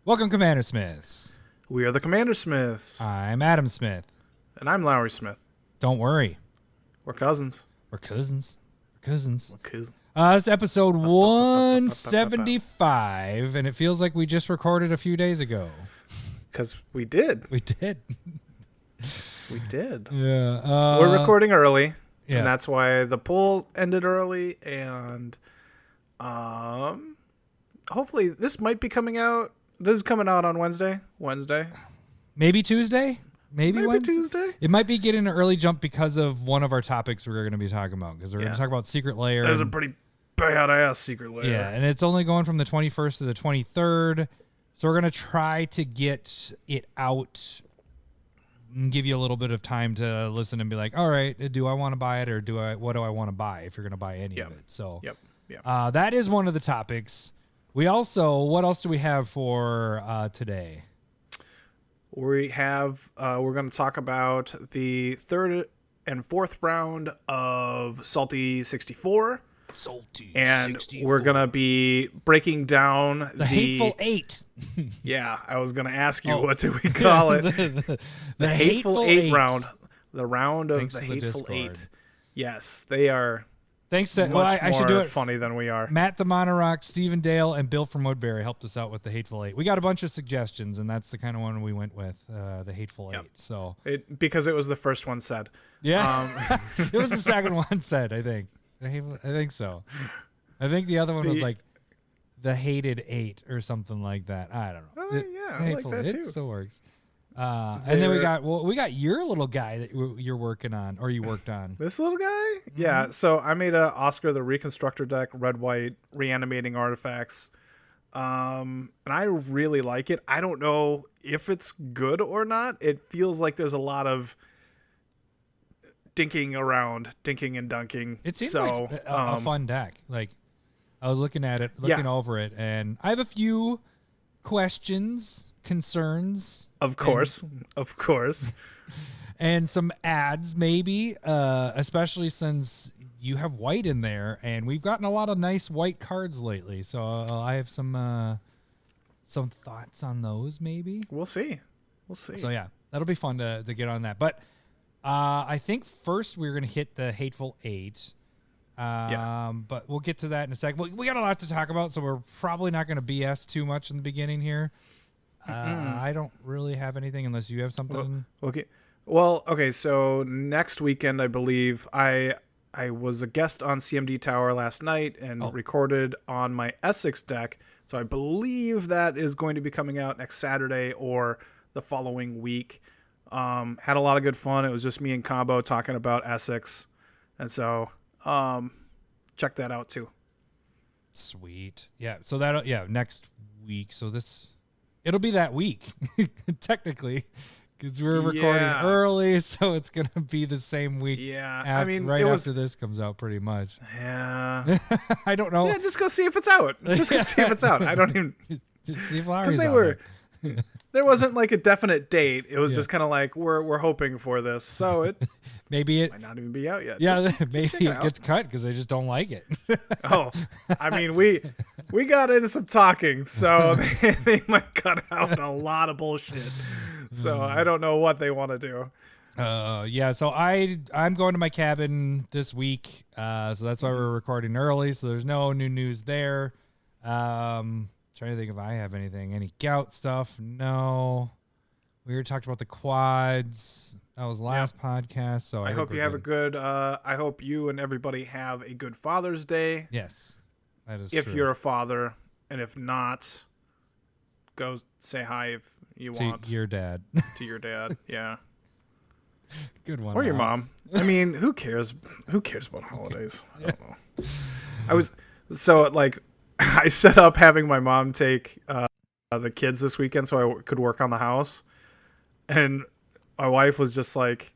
Welcome, CommanderSmiths. We are the CommanderSmiths. I'm Adam Smith. And I'm Lowery Smith. Don't worry. We're cousins. We're cousins. We're cousins. We're cousins. It's episode 175, and it feels like we just recorded a few days ago. Because we did. We did. We did. Yeah. We're recording early. Yeah. And that's why the poll ended early. And hopefully this might be coming out. This is coming out on Wednesday. Maybe Tuesday? Maybe Wednesday? Tuesday? It might be getting an early jump because of one of our topipics we're going to be talking about. Because we're going to talk about Secret Lair. There's a pretty badass Secret Lair. Yeah, and it's only going from the 21st to the 23rd. So we're going to try to get it out and give you a little bit of time to listen and be like, all right, do I want to buy it or what do I want to buy if you're going to buy any of it? So that is one of the topics. We also, what else do we have for today? We have, we're going to talk about the third and fourth round of Salty 64. And we're going to be breaking down the Hateful 8. Yeah, I was going to ask you, what do we call it? the Hateful 8 round. The round of the Hateful 8. Yes, they are. Thanks to, I should do it funny than we are. Matt the Monorock, Stephen Dale, and Bill from Woodbury helped us out with the Hateful 8. We got a bunch of suggestions, and that's the kind of one we went with, the Hateful 8. So because it was the first one said. Yeah, it was the second one said, I think. I think so. I think the other one was like the Hated 8 or something like that. I don't know. Yeah, I like that too. It still works. And then we got your little guy that you're working on, or you worked on. This little guy? Mm-hmm. Yeah. So I made a Osgir the Reconstructor deck, red white, reanimating artifacts. And I really like it. I don't know if it's good or not. It feels like there's a lot of dinking and dunking. It seems like a fun deck. Like I was looking at it, over it, and I have a few questions. Concerns, of course, and some ads maybe, especially since you have white in there, and we've gotten a lot of nice white cards lately. So I have some thoughts on those. Maybe we'll see. So yeah, that'll be fun to get on that. But I think first we're gonna hit the Hateful 8. But we'll get to that in a second. We got a lot to talk about, so we're probably not gonna BS too much in the beginning here. I don't really have anything unless you have something. Okay. So next weekend, I believe I was a guest on CMD Tower last night and recorded on my Essex deck. So I believe that is going to be coming out next Saturday or the following week. Had a lot of good fun. It was just me and Combo talking about Essex. And so check that out too. Sweet. Yeah. So next week. So it'll be that week, technically, because we're recording early, so it's going to be the same week. Yeah, after this comes out, pretty much. Yeah. I don't know. Yeah, just go see if it's out. I don't even... Just see if Larry's on it. There wasn't like a definite date. It was just kind of like, we're hoping for this. So it maybe it might not even be out yet. Yeah, maybe it gets cut because they just don't like it. We got into some talking, so they might cut out a lot of bullshit. So I don't know what they want to do. So I'm going to my cabin this week. So that's why we're recording early. So there's no new news there. Trying to think if I have any gout stuff. No. We already talked about the quads. That was last podcast. So I hope you have a good, I hope you and everybody have a good Father's Day. Yes, that is if true. You're a father, and if not, go say hi if you want. To your dad. To your dad, yeah. Good one. Or your mom. I mean, who cares? Who cares about holidays? I don't know. I set up having my mom take the kids this weekend so I could work on the house. And my wife was just like,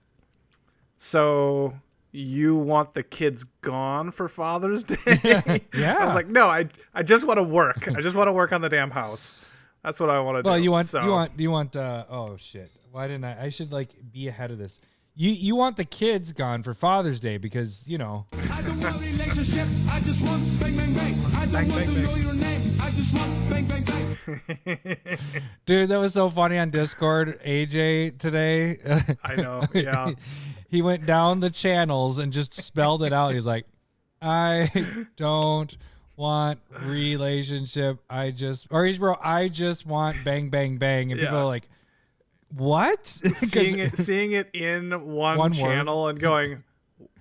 so you want the kids gone for Father's Day? Yeah. I was like, no, I just want to work. I just want to work on the damn house. That's what I want to do. Well, you want, oh shit. Why didn't I should be ahead of this. You want the kids gone for Father's Day because, you know. I don't want a relationship. I just want bang, bang, bang. I don't want to know your name. I just want bang, bang, bang. Dude, that was so funny on Discord, AJ, today. I know, yeah. He went down the channels and just spelled it out. He's like, I don't want relationship. I just want bang, bang, bang. And people are like, what? Seeing it in one channel word. And going,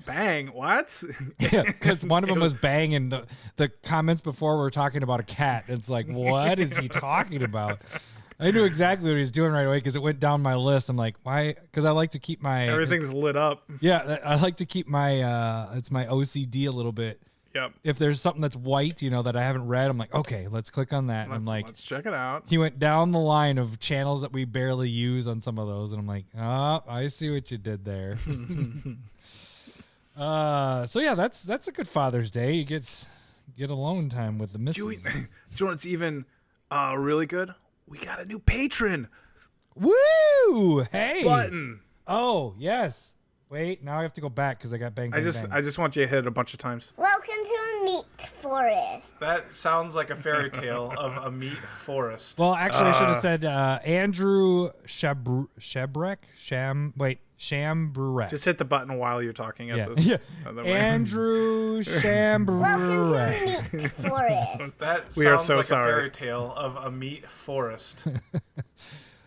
bang, what? Yeah, because one of them was bang, and the comments before were talking about a cat. It's like, what is he talking about? I knew exactly what he was doing right away because it went down my list. I'm like, why? Because I like to keep my everything's lit up. Yeah, I like to keep my it's my OCD a little bit. Yep. If there's something that's white, you know, that I haven't read, I'm like, okay, let's click on that. And I'm like, let's check it out. He went down the line of channels that we barely use on some of those, and I'm like, oh, I see what you did there. So yeah, that's a good Father's Day. You get alone time with the missus. Do you know what's even really good? We got a new patron. Woo! Hey. Button. Oh yes. Wait, now I have to go back because I got bang, bang, bang. I just want you to hit it a bunch of times. Welcome to a meat forest. That sounds like a fairy tale of a meat forest. Well, actually, I should have said Andrew Shambrek. Just hit the button while you're talking. Andrew Shambrek. Welcome to a meat forest. That sounds like a fairy tale of a meat forest.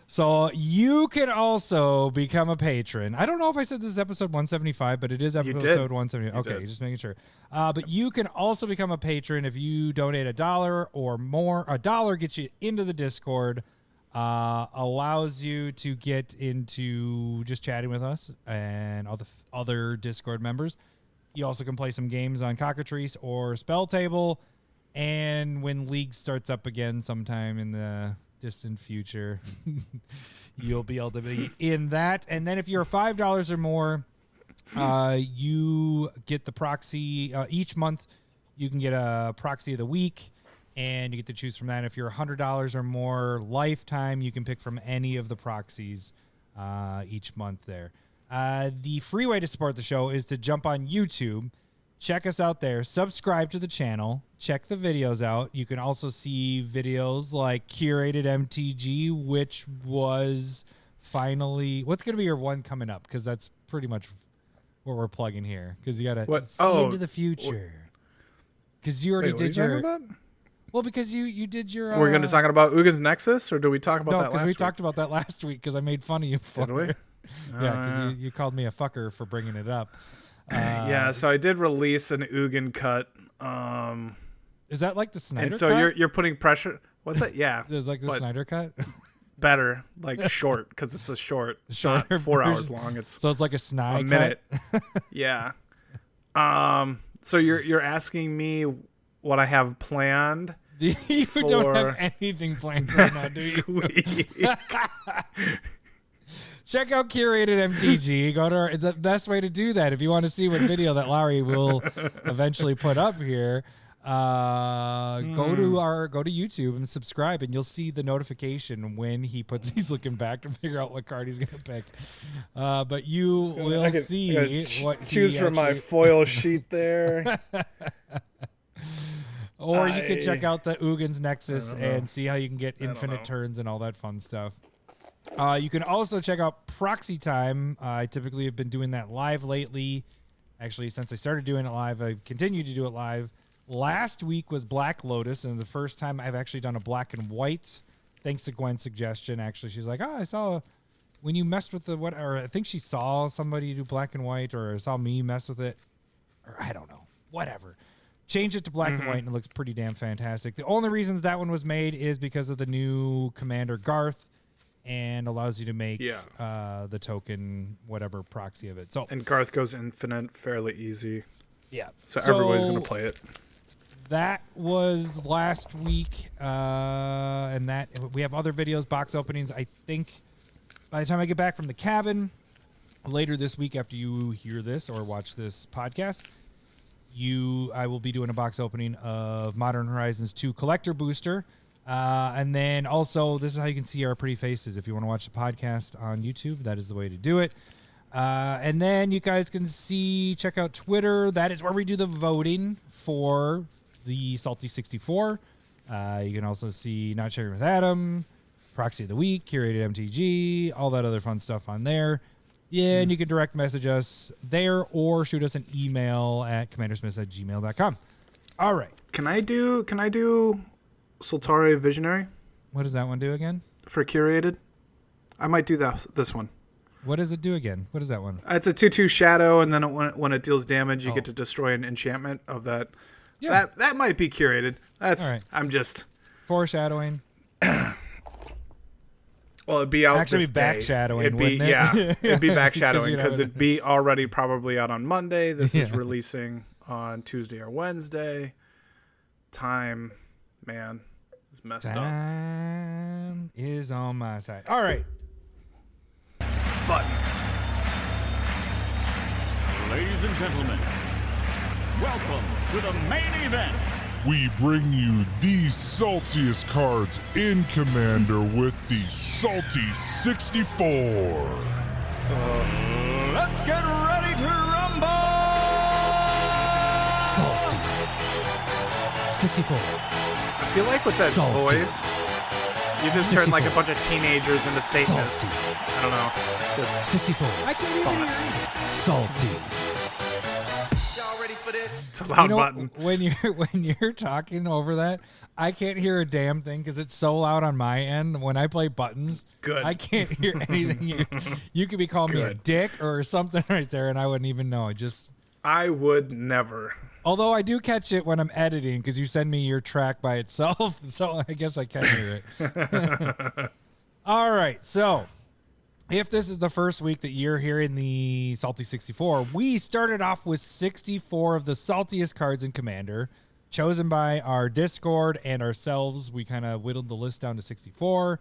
So you can also become a patron. I don't know if I said this is episode 175, but it is episode 175. Okay, just making sure. But you can also become a patron if you donate $1 or more. $1 gets you into the Discord, allows you to get into just chatting with us and all the other Discord members. You also can play some games on Cockatrice or Spell Table. And when League starts up again sometime in the distant future, you'll be able to be in that. And then if you're $5 or more, you get the proxy each month. You can get a proxy of the week, and you get to choose from that. If you're $100 or more lifetime, you can pick from any of the proxies each month there. The free way to support the show is to jump on YouTube. Check us out there. Subscribe to the channel. Check the videos out. You can also see videos like Curated MTG, which was finally... What's going to be your one coming up? Because that's pretty much what we're plugging here. Because you got to see into the future. Because you already did your... Well, because you did your... We're going to talk about Uggin's Nexus, or did we talk about that last week? No, because we talked about that last week because I made fun of you for it. Did we? Yeah, because you called me a fucker for bringing it up. Yeah, so I did release an Ugin cut. Is that like the Snyder cut? And so you're putting pressure. What's that? Yeah. Is like the Snyder cut? Better, like short, because it's a short. Not 4 hours long. So it's like a Snyder a minute. Yeah. So you're asking me what I have planned. You don't have anything planned right now, do you? Check out Curated MTG. Go to the best way to do that if you want to see what video that Lowery will eventually put up here. Go to YouTube and subscribe, and you'll see the notification when he puts. He's looking back to figure out what card he's gonna pick. But you will see what choose from my foil sheet there. Or you can check out the Uggin's Nexus and see how you can get infinite turns and all that fun stuff. You can also check out Proxy Time. I typically have been doing that live lately. Actually, since I started doing it live, I've continued to do it live. Last week was Black Lotus, and the first time I've actually done a black and white. Thanks to Gwen's suggestion, actually. She's like, I saw when you messed with or I think she saw somebody do black and white, or saw me mess with it. Or I don't know. Whatever. Change it to black and white, and it looks pretty damn fantastic. The only reason that one was made is because of the new Commander Garth, and allows you to make the token, whatever proxy of it. So and Garth goes infinite fairly easy. Yeah. So everybody's going to play it. That was last week, and that we have other videos, box openings. I think by the time I get back from the cabin later this week, after you hear this or watch this podcast, I will be doing a box opening of Modern Horizons 2 Collector Booster. And then also, this is how you can see our pretty faces. If you want to watch the podcast on YouTube, that is the way to do it. And then you guys can check out Twitter. That is where we do the voting for the Salty 64. You can also see Not Sharing with Adam, Proxy of the Week, Curated MTG, all that other fun stuff on there. Yeah, and you can direct message us there or shoot us an email at CommanderSmiths@gmail.com. All right. Can I do Sultari Visionary What does that one do again? for Curated? I might do this one. What does it do again? What is that one? It's a 2/2 shadow, and then when it deals damage, you get to destroy an enchantment of that. Yeah. That might be Curated. That's All right. I'm just Foreshadowing. well, it'd be out. Actually, this be day. backshadowing, It'd be wouldn't it? yeah, it'd be 'Cause backshadowing you'd because have it'd be already probably out on Monday. This is Yeah. releasing on Tuesday or Wednesday. Time, man, is messed up. Time is on my side. All right. Button. Ladies and gentlemen, welcome to the main event. We bring you the saltiest cards in Commander with the Salty 64. Let's get ready to rumble! Salty. 64. I feel like with that Salty. voice, you just turn like a 64. bunch of teenagers into Satanists. I don't know. Just 64. I can't even hear it. Salty. it's a loud button. When you're talking over that, I can't hear a damn thing because it's so loud on my end. When I play buttons, Good. I can't hear anything. You could be calling me a Good. dick or something right there, and I wouldn't even know. I would never. Although I do catch it when I'm editing because you send me your track by itself, so I guess I can hear it. All right, so if this is the first week that you're hearing the Salty 64, we started off with 64 of the saltiest cards in Commander, chosen by our Discord and ourselves. We kind of whittled the list down to 64.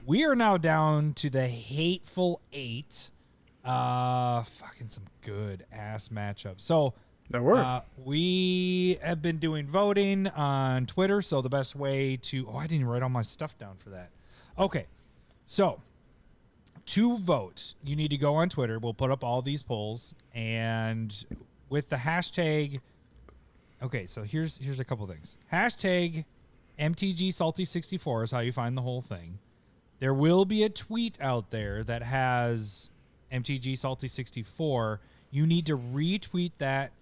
We are now down to the H8ful 8. Fucking some good ass matchups. So There were. we have been doing voting on Twitter, so the best way to... Oh, I didn't even write all my stuff down for that. Okay, so to vote, you need to go on Twitter. We'll put up all these polls, and with the hashtag... Okay, so here's a couple things. Hashtag MTG Salty 64 is how you find the whole thing. There will be a tweet out there that has MTG Salty 64. You need to retweet that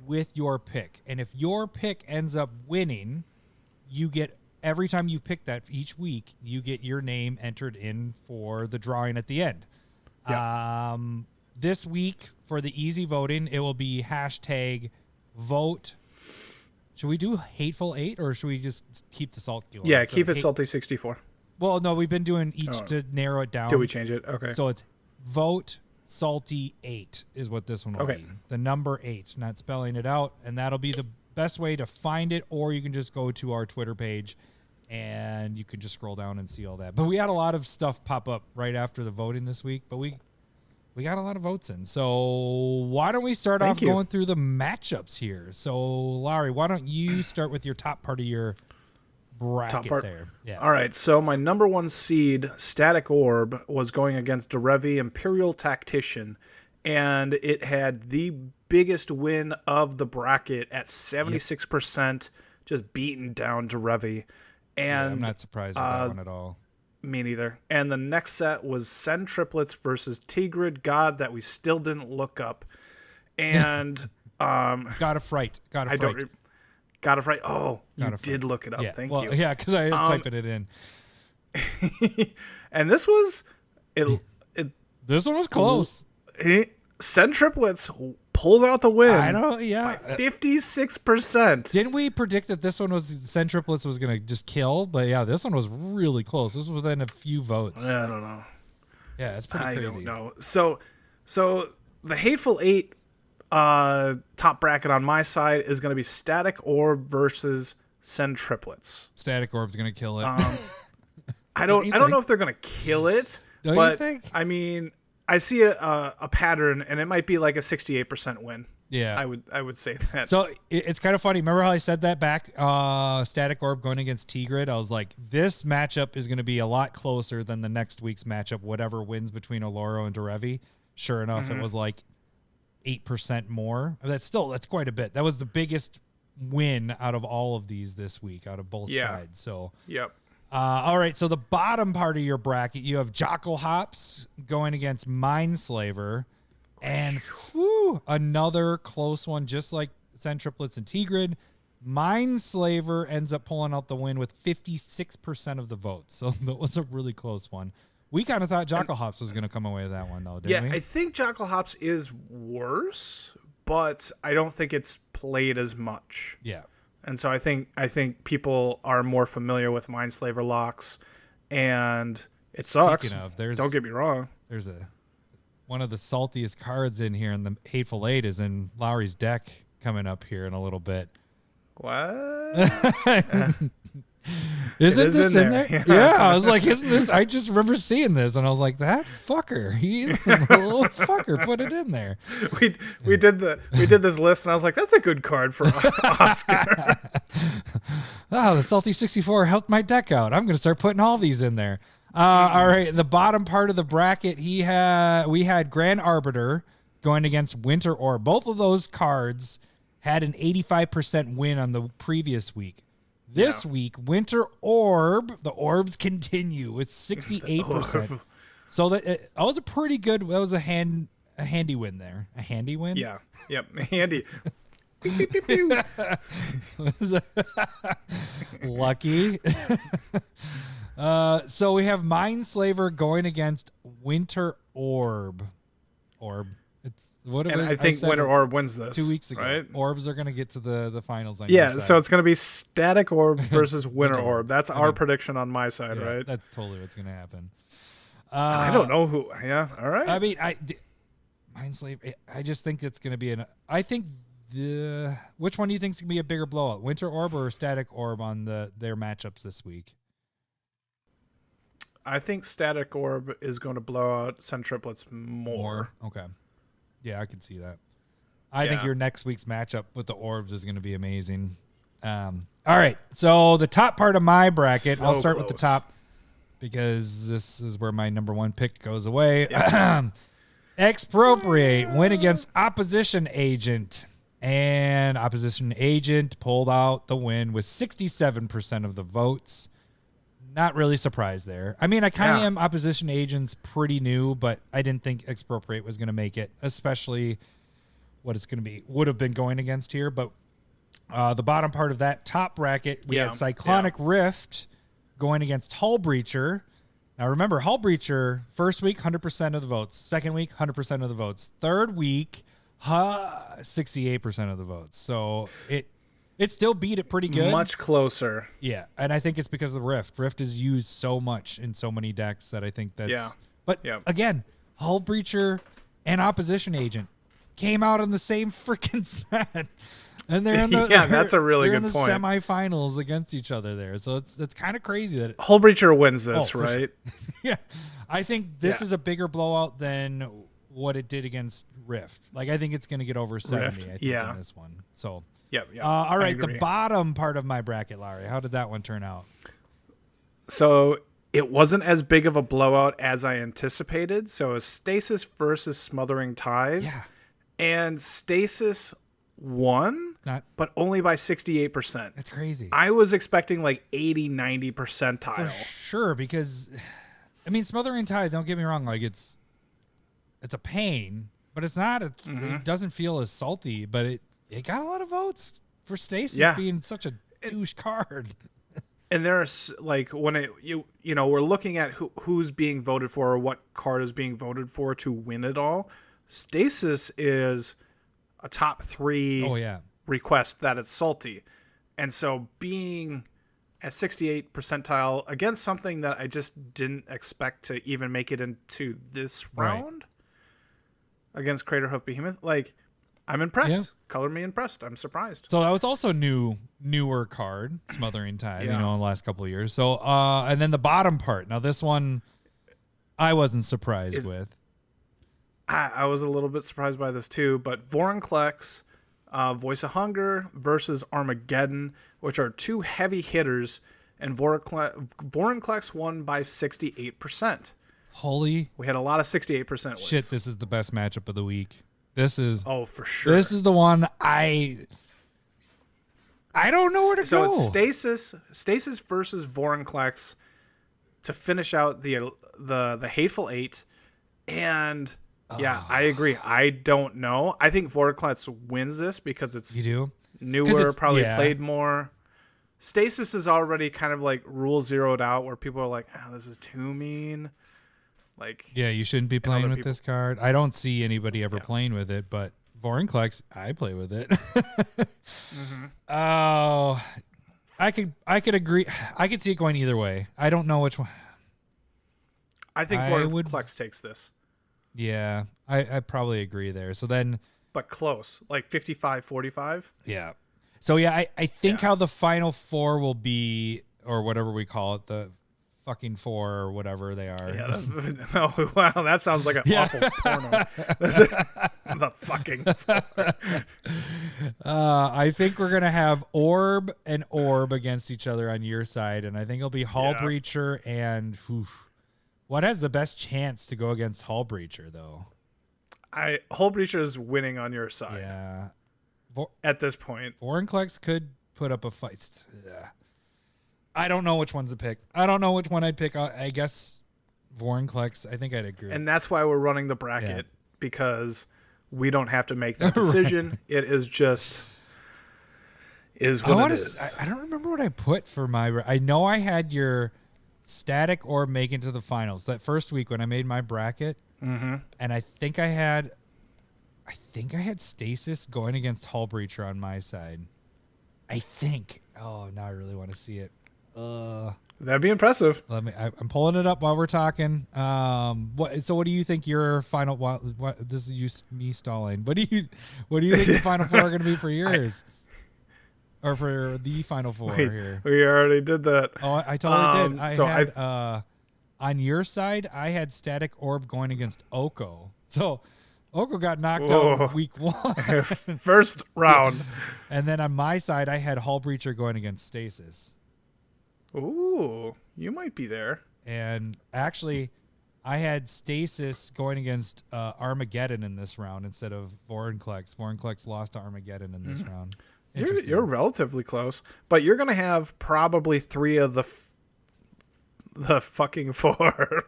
with your pick. And if your pick ends up winning, you get, every time you pick that each week, you get your name entered in for the drawing at the end. Yeah. This week, for the easy voting, it will be hashtag vote. Should we do H8ful 8 or should we just keep the salt killer? Yeah, So keep it hate- Salty 64. Well, no, we've been doing each Oh. to narrow it down. Did we change it? Okay. So it's vote Salty 8 is what this one will Okay. be. The number 8, not spelling it out. And that'll be the best way to find it, or you can just go to our Twitter page and you can just scroll down and see all that. But we had a lot of stuff pop up right after the voting this week, but we got a lot of votes in. So why don't we start Thank off you. going through the matchups here? So, Lowery, why don't you start with your top part of your bracket part. there? Yeah. All right, so my number one seed, Static Orb, was going against Derevi Imperial Tactician, and it had the biggest win of the bracket at 76%, just beaten down Derevi. Yeah, And I'm not surprised with that one at all. me neither. And the next set was Send Triplets versus Tigrid God that we still didn't look up. And Got a fright. I don't got it right. Oh, you Got a did look it up. Yeah, Thank well, you. Yeah, because I was typing it in. And this was it This one was close. Send Triplets pulls out the win. I don't. Yeah. 56%. Didn't we predict that this one was Send Triplets was gonna just kill? But yeah, this one was really close. This was within a few votes. I don't know. Yeah, it's pretty I crazy. don't know. So the H8ful 8 top bracket on my side is going to be Static Orb versus Send Triplets. Static Orb's gonna kill it. I Don't you don't think? know if they're going to kill it, Don't you but think? I mean, I see a pattern, and it might be like a 68% win. Yeah. I would say that. So it's kind of funny. Remember how I said that back? Static Orb going against Tigrid. I was like, this matchup is going to be a lot closer than the next week's matchup, whatever wins between Oloro and Derevi. Sure enough, it was like 8% more. That's quite a bit. That was the biggest win out of all of these this week, out of both sides. So, Yep. All right, so the bottom part of your bracket, you have Jockle Hops going against Mindslaver, and another close one, just like Centriplets and Tigrid. Mindslaver ends up pulling out the win with 56% of the votes, so that was a really close one. We kind of thought Jockle Hops was going to come away with that one, though, didn't we? I think Jockle Hops is worse, but I don't think it's played as much. Yeah. And so I think people are more familiar with Mindslaver locks, and it sucks. Speaking of, don't get me wrong. There's one of the saltiest cards in here, and the H8ful is in Lowery's deck coming up here in a little bit. What? Isn't this in there? Yeah. Yeah, I was like, isn't this? I just remember seeing this, and I was like, that fucker, he little fucker put it in there. We did this list, and I was like, that's a good card for Oscar. The Salty 64 helped my deck out. I'm gonna start putting all these in there. All right, the bottom part of the bracket, we had Grand Arbiter going against Winter Orb. Both of those cards had an 85% win on the previous week. This week, Winter Orb, the orbs continue with 68%. So that was a pretty good. That was a handy win there. A handy win. Yeah. Yep. Handy. Lucky. So we have Mindslaver going against Winter Orb. I think Winter Orb wins this 2 weeks ago. Right? Orbs are going to get to the finals. On your side. So it's going to be Static Orb versus Winter Orb. That's our prediction on my side, right? That's totally what's going to happen. I don't know who. Yeah, all right. I mean, Mindslaver. I just think it's going to be I think which one do you think is going to be a bigger blowout, Winter Orb or Static Orb on their matchups this week? I think Static Orb is going to blow out Centriplets more. Okay. Yeah, I can see that. I think your next week's matchup with the Orbs is going to be amazing. All right, so the top part of my bracket, I'll start with the top because this is where my number one pick goes away. Yeah. Expropriate, win against Opposition Agent. And Opposition Agent pulled out the win with 67% of the votes. Not really surprised there. I mean, I kind of am. Opposition Agent's pretty new, but I didn't think Expropriate was going to make it, especially what it's going to be. Would have been going against here, but the bottom part of that top bracket, we had Cyclonic Rift going against Hull Breacher. Now, remember, Hull Breacher, first week, 100% of the votes. Second week, 100% of the votes. Third week, 68% of the votes. So it still beat it pretty good. Much closer. Yeah, and I think it's because of the Rift. Rift is used so much in so many decks that I think that's... Yeah. But, again, Hull Breacher and Opposition Agent came out in the same freaking set. And they're in the that's a really good point. Semifinals against each other there. So it's kind of crazy that Hull Breacher wins this, right? Sure. Yeah. I think this is a bigger blowout than what it did against Rift. Like, I think it's going to get over 70, I think, in this one. So... Yep. All right, the bottom part of my bracket, Lowery. How did that one turn out? So it wasn't as big of a blowout as I anticipated. So it was Stasis versus Smothering Tithe. Yeah. And Stasis won, but only by 68%. That's crazy. I was expecting like 80, 90 percentile. For sure, because, I mean, Smothering Tithe, don't get me wrong, like it's a pain, but it's not. It doesn't feel as salty, but it got a lot of votes for Stasis being such a douche card. And there's like when we're looking at who's being voted for or what card is being voted for to win it all. Stasis is a top 3 request that it's salty. And so being at 68 percentile against something that I just didn't expect to even make it into this round against Craterhoof Behemoth, like, I'm impressed. Yeah. Color me impressed. I'm surprised. So that was also newer card, Smothering Tithe, in the last couple of years. So and then the bottom part. Now this one I wasn't surprised with. I was a little bit surprised by this too, but Vorinclex, Voice of Hunger versus Armageddon, which are two heavy hitters, and Vorinclex won by 68%. Holy We had a lot of 68% wins. shit! This is the best matchup of the week. This is for sure. This is the one I don't know where to So go. it's Stasis versus Vorinclex to finish out the Hateful Eight, and yeah, I agree. I don't know. I think Vorinclex wins this because it's You do? newer, probably yeah. played more. Stasis is already kind of like rule zeroed out, where people are like, "Oh, this is too mean." Like, Yeah, you shouldn't be playing other with people- this card. I don't see anybody ever playing with it, but Vorinclex, I play with it. Oh, I could agree. I could see it going either way. I don't know which one. I think I Vorinclex takes this, Yeah, I probably agree there. So then, but close, like 55-45. yeah. So yeah, I think how the final four will be, or whatever we call it, the fucking four or whatever they are. Yeah. Oh, wow, that sounds like an awful porno. The fucking. I think we're gonna have Orb and Orb against each other on your side, and I think it'll be Hull Yeah. Breacher and what has the best chance to go against Hull Breacher though? Hull Breacher is winning on your side Yeah, at this point. Vorinclex could put up a fight. Yeah. I don't know which one's to pick. I don't know which one I'd pick. I guess Vorinclex. I think I'd agree. And that's why we're running the bracket, Yeah. because we don't have to make that decision. It is just is what it is. I don't remember what I put for my. I know I had your Static Orb make it to the finals that first week when I made my bracket, and I think I had Stasis going against Hull Breacher on my side. I think. Oh, now I really want to see it. That'd be impressive. I'm pulling it up while we're talking. So what do you think your final? What this is me stalling. What do you think the final four are going to be for yours, or for the final four here? We already did that. Oh, I totally did. So I had on your side, I had Static Orb going against Oko. So Oko got knocked out week 1. First round. And then on my side, I had Hull Breacher going against Stasis. Ooh, you might be there. And actually, I had Stasis going against Armageddon in this round instead of Vorinclex. Vorinclex lost to Armageddon in this round. You're relatively close, but you're gonna have probably 3 of the fucking 4.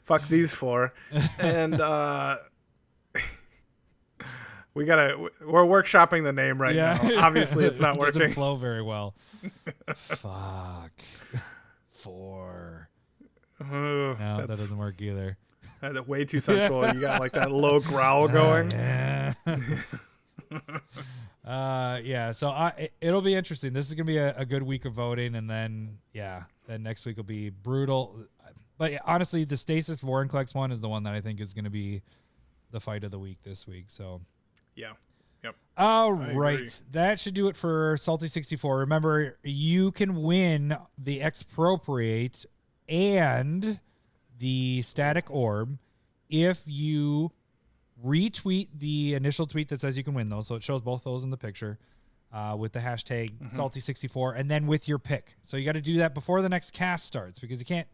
Fuck these 4, and we're workshopping the name right now. Obviously, it's not It doesn't working. flow very well. Fuck. 4. No, that doesn't work either. That's way too sensual. You got like that low growl going. Yeah. So it'll be interesting. This is gonna be a good week of voting, and then next week will be brutal. But honestly, the Stasis Vorinclex one is the one that I think is gonna be the fight of the week this week. So Yeah. Yep. all agree. right, that should do it for Salty 64. Remember, you can win the Expropriate and the Static Orb if you retweet the initial tweet that says you can win those. So it shows both those in the picture with the hashtag Salty64 and then with your pick. So you got to do that before the next cast starts because you can't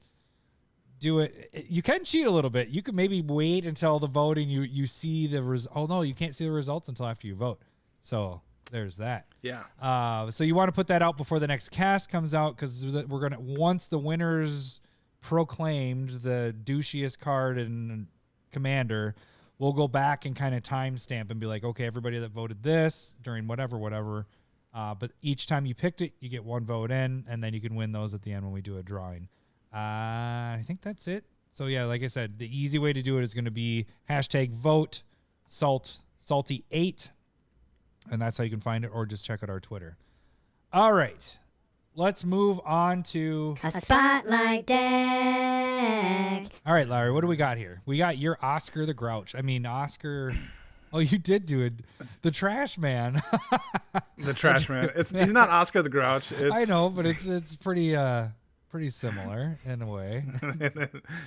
do it. You can cheat a little bit. You could maybe wait until the voting. You see the oh no, you can't see the results until after you vote. So there's that. Yeah. So you want to put that out before the next cast comes out because we're gonna once the winners proclaimed the douchiest card in Commander, we'll go back and kind of timestamp and be like, okay, everybody that voted this during whatever. But each time you picked it, you get 1 vote in, and then you can win those at the end when we do a drawing. I think that's it. So yeah, like I said, the easy way to do it is going to be hashtag vote salty8, and that's how you can find it, or just check out our Twitter. All right, let's move on to a spotlight deck. All right, Larry, what do we got here? We got your Oscar the Grouch. I mean, Oscar. Oh, you did do it. The Trash Man. The Trash Man. He's not Oscar the Grouch. I know, but it's pretty similar in a way.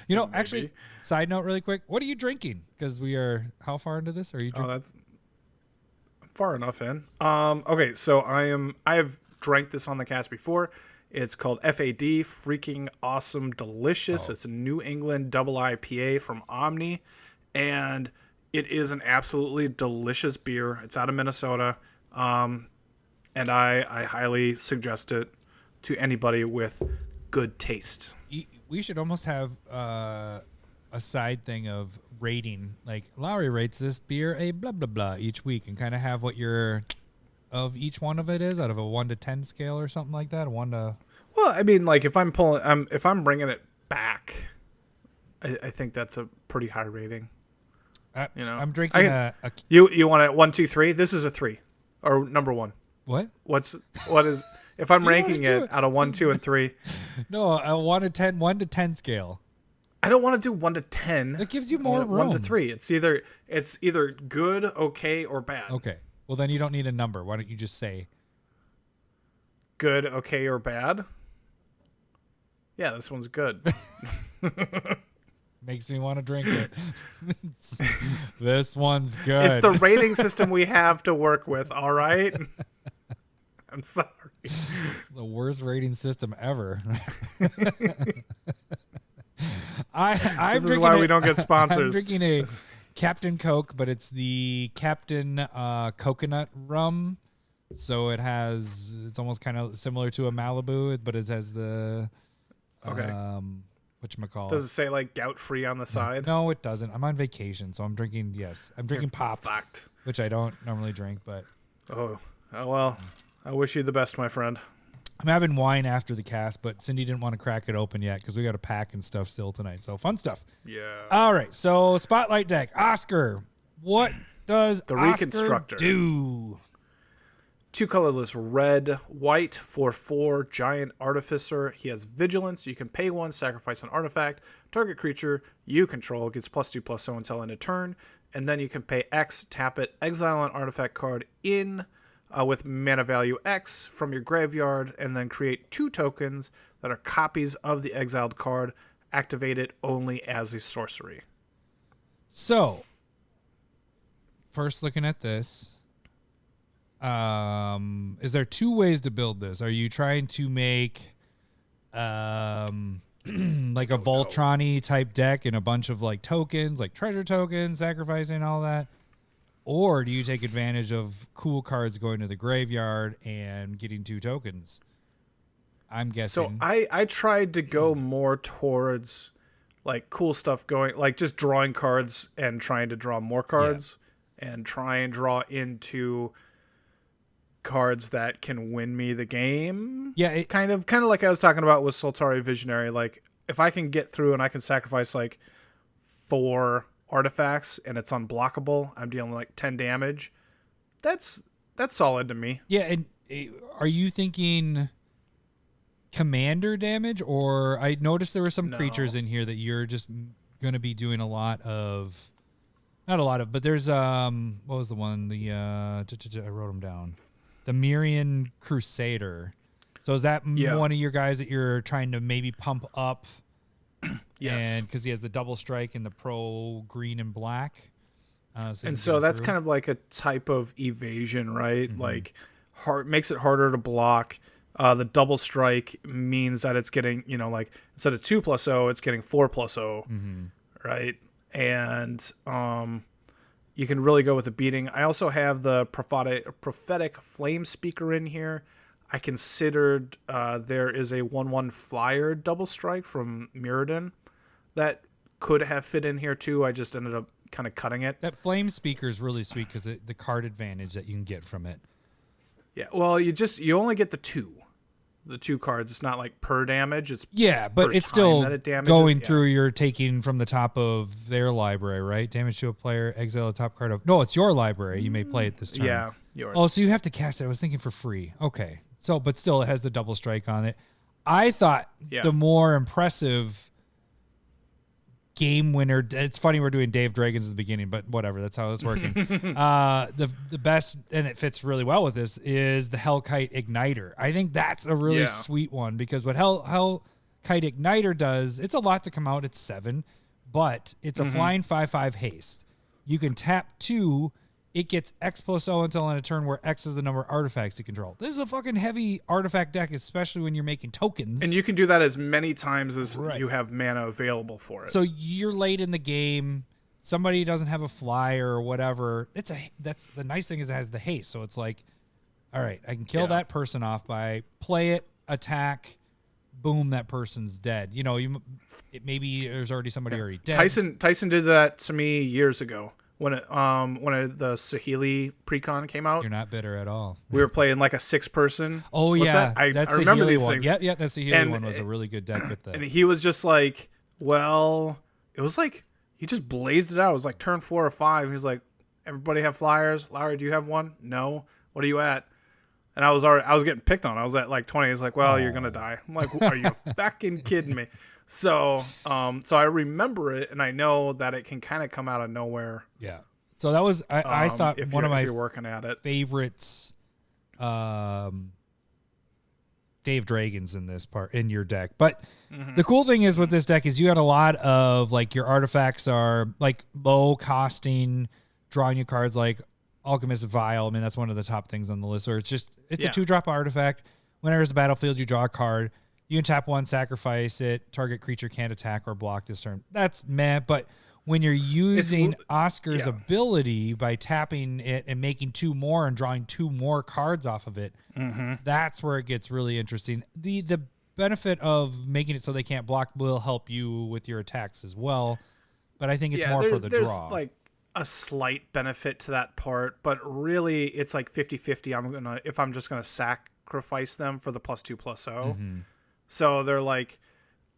You know, actually, side note really quick. What are you drinking? Because we are how far into this? Are you drinking? Oh, that's far enough in. Okay, so I have drank this on the cast before. It's called FAD, freaking awesome, delicious. It's a New England double IPA from Omni, and it is an absolutely delicious beer. It's out of Minnesota, and I highly suggest it to anybody with good taste. We should almost have a side thing of rating. Like Lowery rates this beer a blah blah blah each week, and kind of have what your of each one of it is out of a 1 to 10 scale or something like that. 1 to Well, I mean, like if I'm bringing it back, I think that's a pretty high rating. I'm drinking You want it 1, 2, 3? This is a 3, or number 1. What? What is if I'm ranking it out of 1, 2, and 3? No, a 1 to 10 scale. I don't want to do 1 to 10. It gives you more room. 1 to 3. It's either good, okay, or bad. Okay. Well, then you don't need a number. Why don't you just say good, okay, or bad? Yeah, this one's good. Makes me want to drink it. This one's good. It's the rating system we have to work with, all right? I'm sorry. The worst rating system ever. This is why we don't get sponsors. I'm drinking a Captain Coke, but it's the Captain Coconut Rum. So it's almost kind of similar to a Malibu, but it has the whatchamacallit. Does it say like gout free on the side? No, it doesn't. I'm on vacation, so I'm drinking pop, Fact. which I don't normally drink, but Oh well, I wish you the best, my friend. I'm having wine after the cast, but Cindy didn't want to crack it open yet because we got to pack and stuff still tonight. So fun stuff. Yeah. All right. So Spotlight deck. Oscar. What does The Oscar Reconstructor do? 2 colorless red, white, 4/4, giant artificer. He has vigilance. You can pay 1, sacrifice an artifact. Target creature you control gets +2/+0 until end of turn. And then you can pay X, tap it, exile an artifact card in with mana value X from your graveyard, and then create 2 tokens that are copies of the exiled card. Activate it only as a sorcery. So, first looking at this, is there 2 ways to build this? Are you trying to make like a Voltron-y type deck and a bunch of like tokens, like treasure tokens, sacrificing all that? Or do you take advantage of cool cards going to the graveyard and getting 2 tokens? I'm guessing. So I tried to go more towards like cool stuff going, like just drawing cards and trying to draw more cards and try and draw into cards that can win me the game. Yeah. Kind of like I was talking about with Soltari Visionary. Like if I can get through and I can sacrifice like 4 artifacts and it's unblockable, I'm dealing like 10 damage. That's solid to me. Yeah. And are you thinking commander damage, or I noticed there were some creatures in here that you're just going to be doing not a lot of, but there's what was the one? I wrote them down. The Myrian Crusader. So is that one of your guys that you're trying to maybe pump up? Yes. And because he has the double strike and the pro green and black. So that's kind of like a type of evasion, right? Mm-hmm. Like makes it harder to block. The double strike means that it's getting, like instead of 2/0, it's getting 4/0, right? And you can really go with the beating. I also have the prophetic flame speaker in here. I considered there is a 1/1 flyer double strike from Mirrodin that could have fit in here too. I just ended up kind of cutting it. That flame speaker is really sweet because the card advantage that you can get from it. Yeah, well, you only get the 2 cards. It's not like per damage. It's but it's still going through. Yeah. You're taking from the top of their library, right? Damage to a player, exile a top card of. No, it's your library. You may play it this turn. Yeah, yours. Oh, so you have to cast it. I was thinking for free. Okay, so but still, it has the double strike on it. I thought the more impressive game winner. It's funny we're doing Dave Dragons at the beginning, but whatever. That's how it's working. The best, and it fits really well with this, is the Hellkite Igniter. I think that's a really sweet one because what Hellkite Igniter does, it's a lot to come out. It's 7, but it's a flying 5/5 haste. You can tap 2 it gets X plus O until on a turn where X is the number of artifacts you control. This is a fucking heavy artifact deck, especially when you're making tokens. And you can do that as many times as you have mana available for it. So you're late in the game. Somebody doesn't have a flyer or whatever. That's the nice thing is it has the haste. So it's like, all right, I can kill that person off by play it, attack, boom, that person's dead. You know, maybe there's already somebody already dead. Tyson did that to me years ago when the Saheeli precon came out. You're not bitter at all. We were playing like a 6-person. Oh, What's yeah. That? I remember Saheeli these one. things. Yeah, that Saheeli one was a really good deck with that. And he was just like, well, it was like, he just blazed it out. It was like turn 4 or 5. He's like, everybody have flyers? Lowery, do you have one? No. What are you at? And I was getting picked on. I was at like 20. He's like, well, you're going to die. I'm like, are you fucking kidding me? So I remember it, and I know that it can kind of come out of nowhere. Yeah. So that was, I thought one of my working at it. favorites, Dave Dragon's in your deck. But the cool thing is with this deck is you had a lot of like your artifacts are like low costing, drawing you cards like Alchemist Vial. I mean, that's one of the top things on the list. Or it's a 2-drop artifact. Whenever it's a battlefield, you draw a card. You can tap 1, sacrifice it. Target creature can't attack or block this turn. That's meh. But when you're using Osgir's ability by tapping it and making 2 more and drawing 2 more cards off of it, that's where it gets really interesting. The benefit of making it so they can't block will help you with your attacks as well. But I think it's more for the draw. There's like a slight benefit to that part, but really it's like 50-50. If I'm just gonna sacrifice them for the +2/+0. So they're like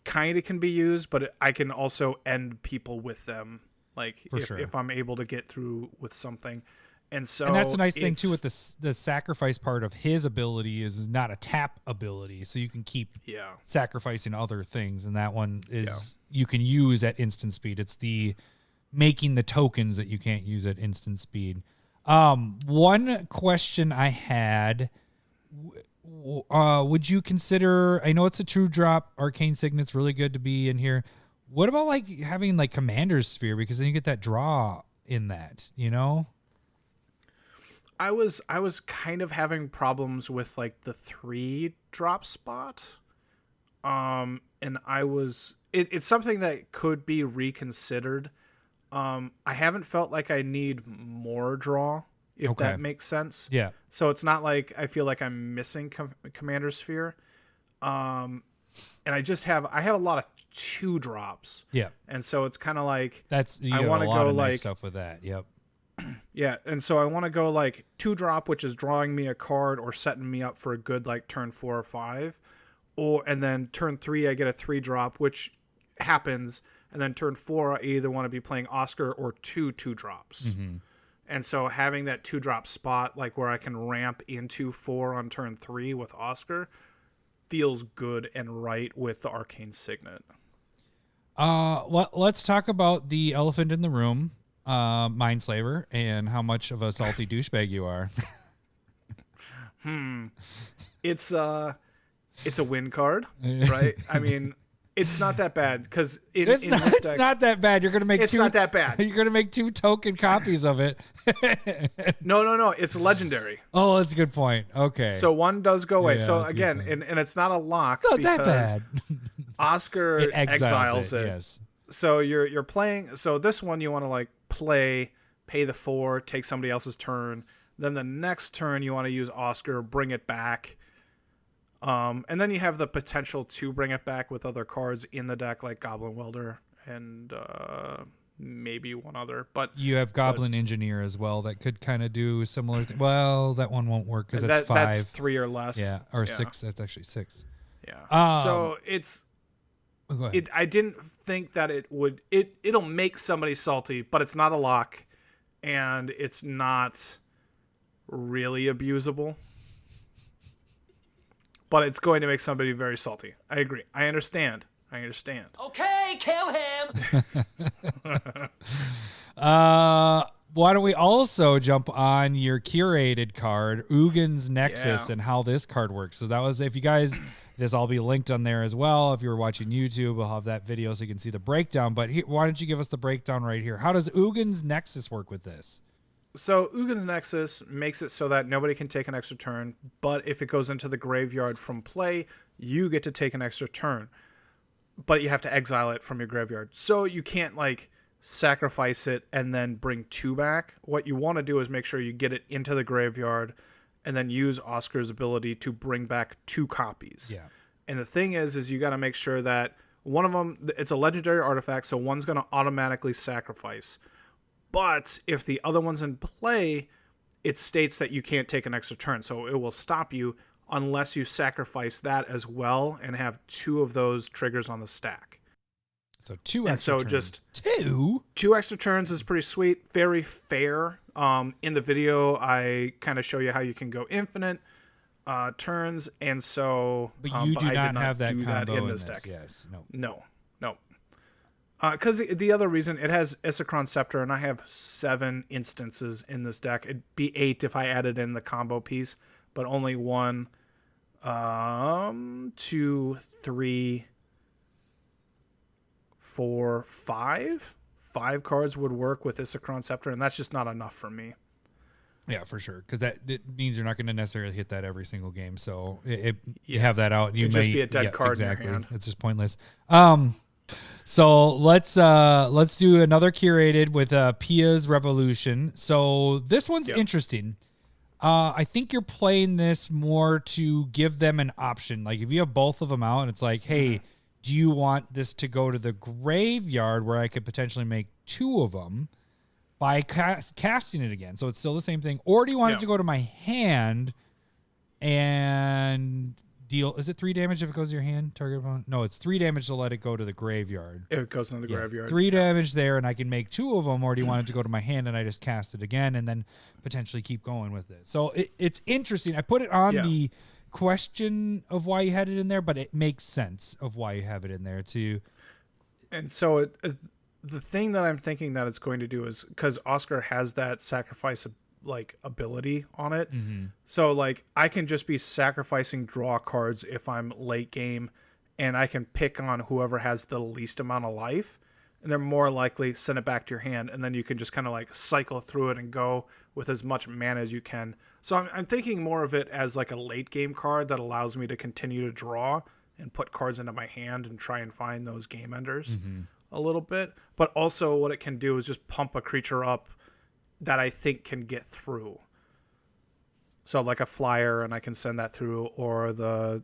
kind of can be used, but I can also end people with them, like if I'm able to get through with something. And that's a nice thing too with the sacrifice part of his ability is not a tap ability, so you can keep sacrificing other things, and that one is you can use at instant speed. It's the making the tokens that you can't use at instant speed. One question I had, would you consider, I know it's a 2-drop Arcane Signet's really good to be in here. What about like having like Commander's Sphere, because then you get that draw in that, you know? I was kind of having problems with like the 3-drop spot. And it's something that could be reconsidered. I haven't felt like I need more draw, if that makes sense. Yeah. So it's not like I feel like I'm missing Commander Sphere. And I have a lot of 2-drops. Yeah. And so it's kind of like I want to go like nice stuff with that. Yep. Yeah, and so I want to go like 2-drop, which is drawing me a card or setting me up for a good like turn 4 or 5, and then turn 3 I get a 3-drop, which happens, and then turn 4 I either want to be playing Osgir or 2-drops, and so having that 2-drop spot like where I can ramp into 4 on turn 3 with Osgir feels good and right with the Arcane Signet. Let's talk about the elephant in the room. Mindslaver, and how much of a salty douchebag you are. It's a win card, right? I mean, it's not that bad because it's not that bad. You're gonna make not that bad. You're gonna make 2 token copies of it. No. It's legendary. Oh, that's a good point. Okay. So 1 does go away. Yeah, so again, and it's not a lock. Not that bad. Osgir exiles it. Yes. So you're playing. So this one you want to like pay the 4, take somebody else's turn. Then the next turn you want to use Osgir, bring it back. And then you have the potential to bring it back with other cards in the deck like Goblin Welder and maybe one other. But you have Goblin Engineer as well that could kind of do similar thing. Well, that one won't work because that's 5. That's 3 or less. Yeah, or 6. That's actually 6. Yeah. So it's. I didn't think that it'll make somebody salty, but it's not a lock, and it's not really abusable. But it's going to make somebody very salty. I agree. I understand. Okay, kill him. Why don't we also jump on your curated card, Ugin's Nexus, and how this card works. So that was, if you guys, this all be linked on there as well. If you're watching YouTube, we'll have that video so you can see the breakdown. But why don't you give us the breakdown right here? How does Ugin's Nexus work with this? So Ugin's Nexus makes it so that nobody can take an extra turn, but if it goes into the graveyard from play, you get to take an extra turn. But you have to exile it from your graveyard. So you can't like sacrifice it and then bring 2 back. What you want to do is make sure you get it into the graveyard and then use Osgir's ability to bring back 2 copies. Yeah. And the thing is you got to make sure that one of them, it's a legendary artifact, so one's going to automatically sacrifice. But if the other one's in play, it states that you can't take an extra turn. So it will stop you unless you sacrifice that as well and have 2 of those triggers on the stack. So 2 extra turns. Just 2 extra turns is pretty sweet. Very fair. In the video, I kind of show you how you can go infinite turns. And so... But you do not have that do combo that in this this. deck. Yes. No. No. Because the other reason, it has Isochron Scepter, and I have 7 instances in this deck. It'd be 8 if I added in the combo piece, but only 1, 2, 3, 4, 5. 5 cards would work with Isochron Scepter, and that's just not enough for me. Yeah, for sure. Because that it means you're not going to necessarily hit that every single game. So you have that out. You It'd may just be a dead card exactly. in your hand. It's just pointless. So let's do another curated with Pia's Revolution. So this one's interesting. I think you're playing this more to give them an option. Like if you have both of them out and it's like, hey, do you want this to go to the graveyard where I could potentially make 2 of them by casting it again? So it's still the same thing. Or do you want it to go to my hand and deal? Is it 3 damage if it goes to your hand? Target opponent? No, it's 3 damage to let it go to the graveyard. It goes into the graveyard. 3 damage there, and I can make 2 of them. Or do you want it to go to my hand and I just cast it again and then potentially keep going with it? So it's interesting. I put it on the question of why you had it in there, but it makes sense of why you have it in there too. And so the thing that I'm thinking that it's going to do is because Osgir has that sacrifice like ability on it. So like I can just be sacrificing draw cards if I'm late game, and I can pick on whoever has the least amount of life, and they're more likely send it back to your hand, and then you can just kind of like cycle through it and go with as much mana as you can. So I'm thinking more of it as like a late game card that allows me to continue to draw and put cards into my hand and try and find those game enders a little bit. But also what it can do is just pump a creature up that I think can get through. So like a flyer, and I can send that through, or the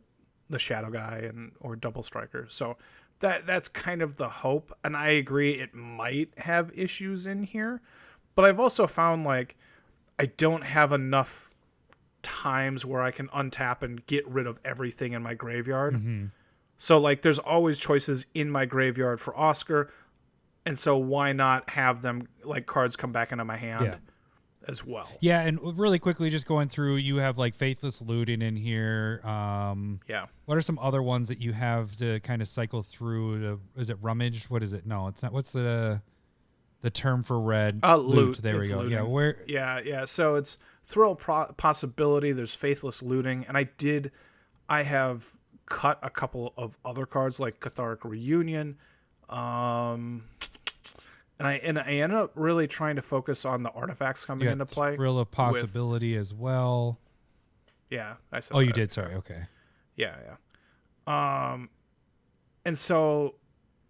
shadow guy or double striker. So that's kind of the hope. And I agree it might have issues in here, but I've also found like I don't have enough times where I can untap and get rid of everything in my graveyard. So like there's always choices in my graveyard for Osgir, and so why not have them like cards come back into my hand as well? Yeah, and really quickly, just going through, you have like Faithless Looting in here. What are some other ones that you have to kind of cycle through? Is it Rummage? What is it? No, it's not. What's the term for red? Loot. There we go. Looting. Yeah. So it's Thrill Possibility. There's Faithless Looting, and I have cut a couple of other cards like Cathartic Reunion. And I ended up really trying to focus on the artifacts coming into play. Thrill of Possibility as well. Yeah, I said. Oh, you did. Sorry. Okay. Yeah. And so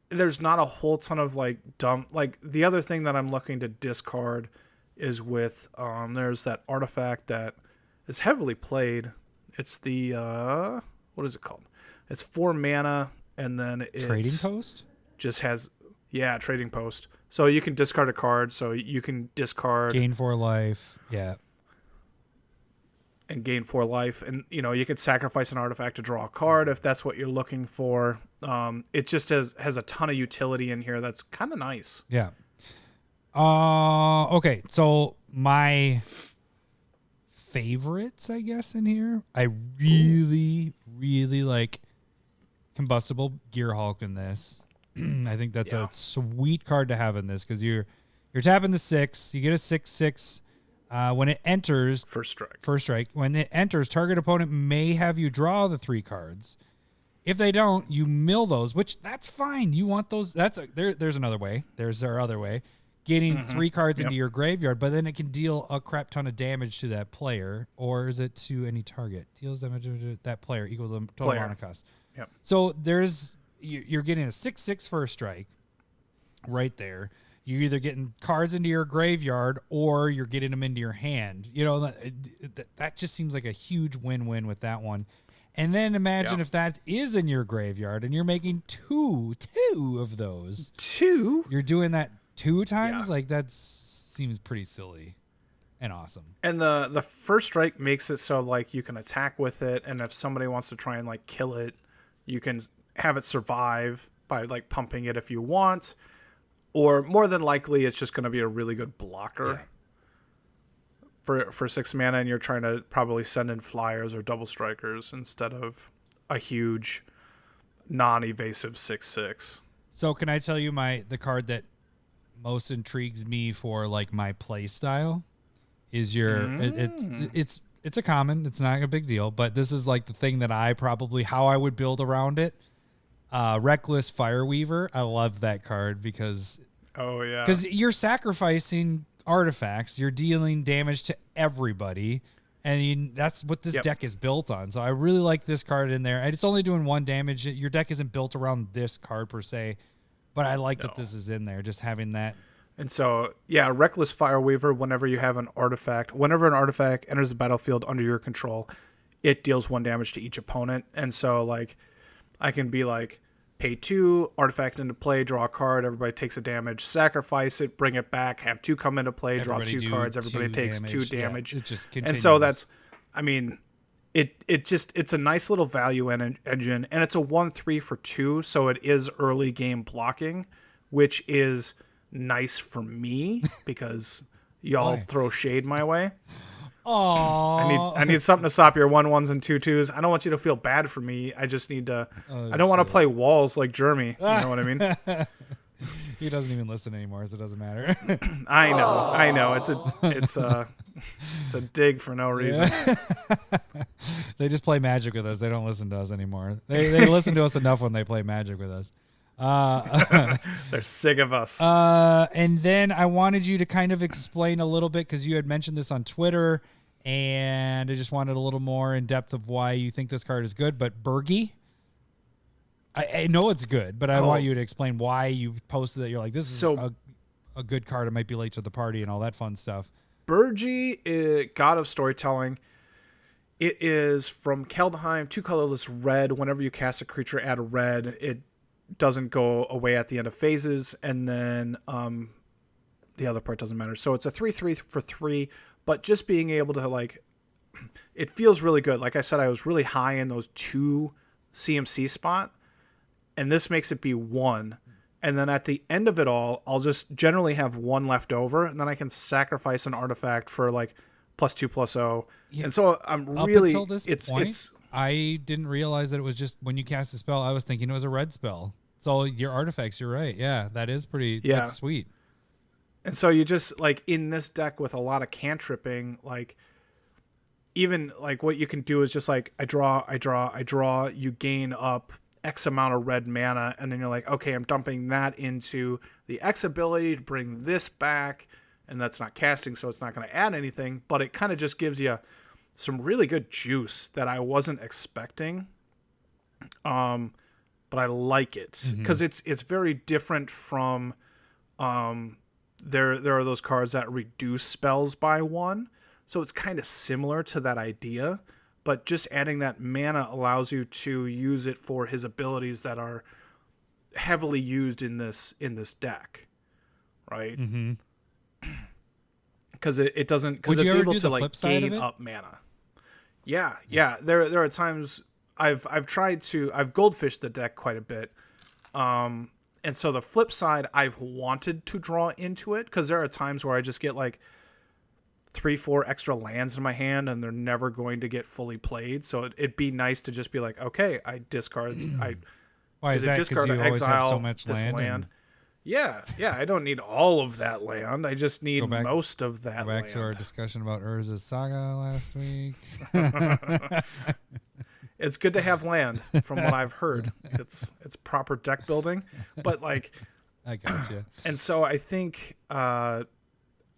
there's not a whole ton of like dumb. Like the other thing that I'm looking to discard is with there's that artifact that is heavily played. It's the what is it called? It's 4 mana, and then it's Trading Post. Just has Trading Post. So you can discard a card. So you can discard gain 4 life. Yeah. And gain 4 life, and you could sacrifice an artifact to draw a card if that's what you're looking for. It just has a ton of utility in here that's kind of nice. Yeah. Okay, so my favorites, I guess, in here, I really like Combustible Gear Hulk in this. I think that's a sweet card to have in this because you're tapping the 6, you get a 6/6. When it enters, first strike. When it enters, target opponent may have you draw the 3 cards. If they don't, you mill those, which that's fine. You want those. There's another way. There's our other way. getting 3 cards into your graveyard, but then it can deal a crap ton of damage to that player, or is it to any target? Deals damage to that player equal to the total mana cost. Yep. So you're getting a 6/6 first strike right there. You're either getting cards into your graveyard or you're getting them into your hand. You know, that just seems like a huge win-win with that one. And then imagine if that is in your graveyard and you're making two of those. 2? You're doing that 2 times? Like, that seems pretty silly and awesome. And the first strike makes it so, like, you can attack with it, and if somebody wants to try and, like, kill it, you can have it survive by, like, pumping it if you want. Or more than likely, it's just going to be a really good blocker for 6 mana, and you're trying to probably send in flyers or double strikers instead of a huge non-evasive 6/6. So can I tell you the card that most intrigues me for like my play style is it's a common. It's not a big deal, but this is like the thing that how I would build around it. Reckless Fireweaver. I love that card because you're sacrificing artifacts, you're dealing damage to everybody, and that's what this deck is built on. So I really like this card in there, and it's only doing 1 damage. Your deck isn't built around this card per se, but I like that this is in there, just having that. And so, Reckless Fireweaver, whenever an artifact enters the battlefield under your control, it deals 1 damage to each opponent. And so, like, I can be like, pay 2, artifact into play, draw a card, everybody takes a damage, sacrifice it, bring it back, have 2 come into play, draw 2 cards, everybody takes 2 damage. It just continues. And so that's, I mean, it's a nice little value engine, and it's a 1/3 for 2, so it is early game blocking, which is nice for me because y'all throw shade my way. Oh, I need something to stop your 1/1s and 2/2s. I don't want you to feel bad for me. I just need to. I don't want to play walls like Jeremy. You know what I mean? He doesn't even listen anymore, so it doesn't matter. I know. It's a dig for no reason. Yeah. They just play Magic with us. They don't listen to us anymore. They listen to us enough when they play Magic with us. They're sick of us. And then I wanted you to kind of explain a little bit, because you had mentioned this on Twitter, and I just wanted a little more in depth of why you think this card is good. But Bergie, I know it's good, but I want you to explain why you posted that. You're like, this is a good card. It might be late to the party and all that fun stuff. Bergie, God of Storytelling. It is from Kaldheim, 2 colorless red. Whenever you cast a creature, add a red. It doesn't go away at the end of phases, and then the other part doesn't matter. So it's a 3/3 for 3, but just being able to, like, it feels really good. Like I said, I was really high in those 2 CMC spot, and this makes it be 1. And then at the end of it all, I'll just generally have 1 left over, and then I can sacrifice an artifact for like +2/+0. Yeah. And so I'm really up until this point, I didn't realize that it was just when you cast a spell. I was thinking it was a red spell. So your artifacts, you're right. Yeah, that is pretty. Yeah, that's sweet. And so you just, like, in this deck with a lot of cantripping, like, even like what you can do is just like I draw. You gain up X amount of red mana, and then you're like, okay, I'm dumping that into the X ability to bring this back, and that's not casting, so it's not going to add anything, but it kind of just gives you some really good juice that I wasn't expecting. But I like it because it's very different from there are those cards that reduce spells by 1, so it's kind of similar to that idea, but just adding that mana allows you to use it for his abilities that are heavily used in this deck, right? Because it doesn't, because it's able to like gain up mana. Yeah. There are times I've goldfished the deck quite a bit, and so the flip side, I've wanted to draw into it because there are times where I just get like 3-4 extra lands in my hand, and they're never going to get fully played. So it'd be nice to just be like, okay, I discard. Why is that? Discard because you exile always have so much this land. Yeah. I don't need all of that land. I just need most of that land. Go back to our discussion about Urza's Saga last week. It's good to have land, from what I've heard. It's proper deck building. But, like, I got you. And so I think I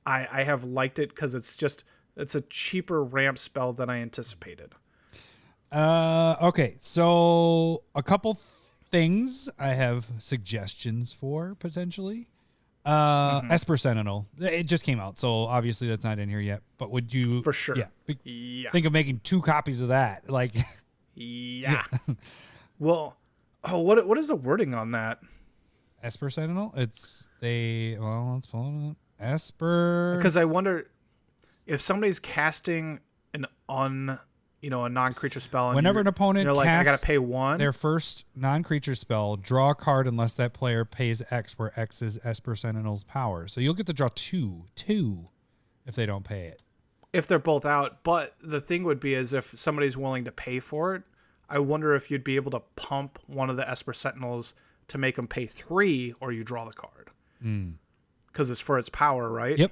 have liked it because it's a cheaper ramp spell than I anticipated. Okay, so a couple things I have suggestions for potentially. Esper Sentinel. It just came out, so obviously that's not in here yet. But would you For sure. Yeah. Think of making 2 copies of that? Like, yeah. Well, what is the wording on that? Esper Sentinel. Let's pull it up. Esper. Because I wonder if somebody's casting a non-creature spell. And Whenever an opponent you're like, casts I gotta pay 1. their first non-creature spell, draw a card unless that player pays X, where X is Esper Sentinel's power. So you'll get to draw two if they don't pay it. If they're both out. But the thing would be is if somebody's willing to pay for it, I wonder if you'd be able to pump one of the Esper Sentinels to make them pay 3, or you draw the card. Because it's for its power, right? Yep.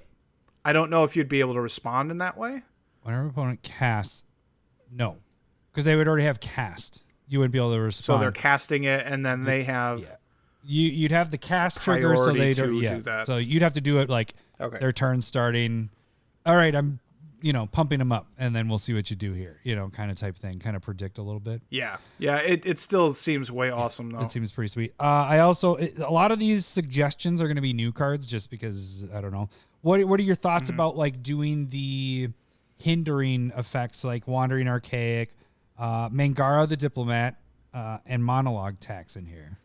I don't know if you'd be able to respond in that way. Whenever an opponent casts, no. Because they would already have cast. You wouldn't be able to respond. So they're casting it, and then they have... Yeah. You'd have the cast trigger, so they don't do that. So you'd have to do it like their turn starting. All right, I'm pumping them up, and then we'll see what you do here. Kind of type thing, kind of predict a little bit. Yeah. It still seems way awesome though. It seems pretty sweet. I also a lot of these suggestions are going to be new cards, just because I don't know. What are your thoughts about like doing the hindering effects like Wandering Archaic, Mangara the Diplomat, and Monologue Tax in here?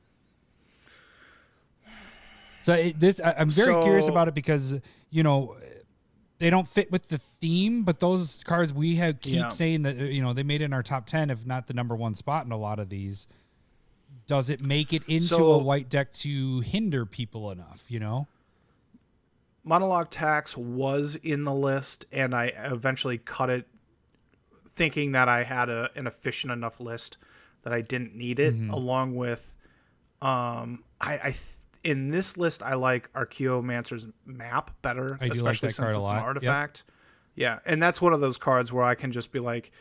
So I'm very curious about it because they don't fit with the theme, but those cards we have keep saying that they made it in our top 10, if not the number 1 spot in a lot of these. Does it make it into a white deck to hinder people enough? Monologue Tax was in the list, and I eventually cut it, thinking that I had an efficient enough list that I didn't need it. Along with, in this list, I like Archaeomancer's Map better, especially like since it's a lot. an artifact. Yep. Yeah, and that's one of those cards where I can just be like,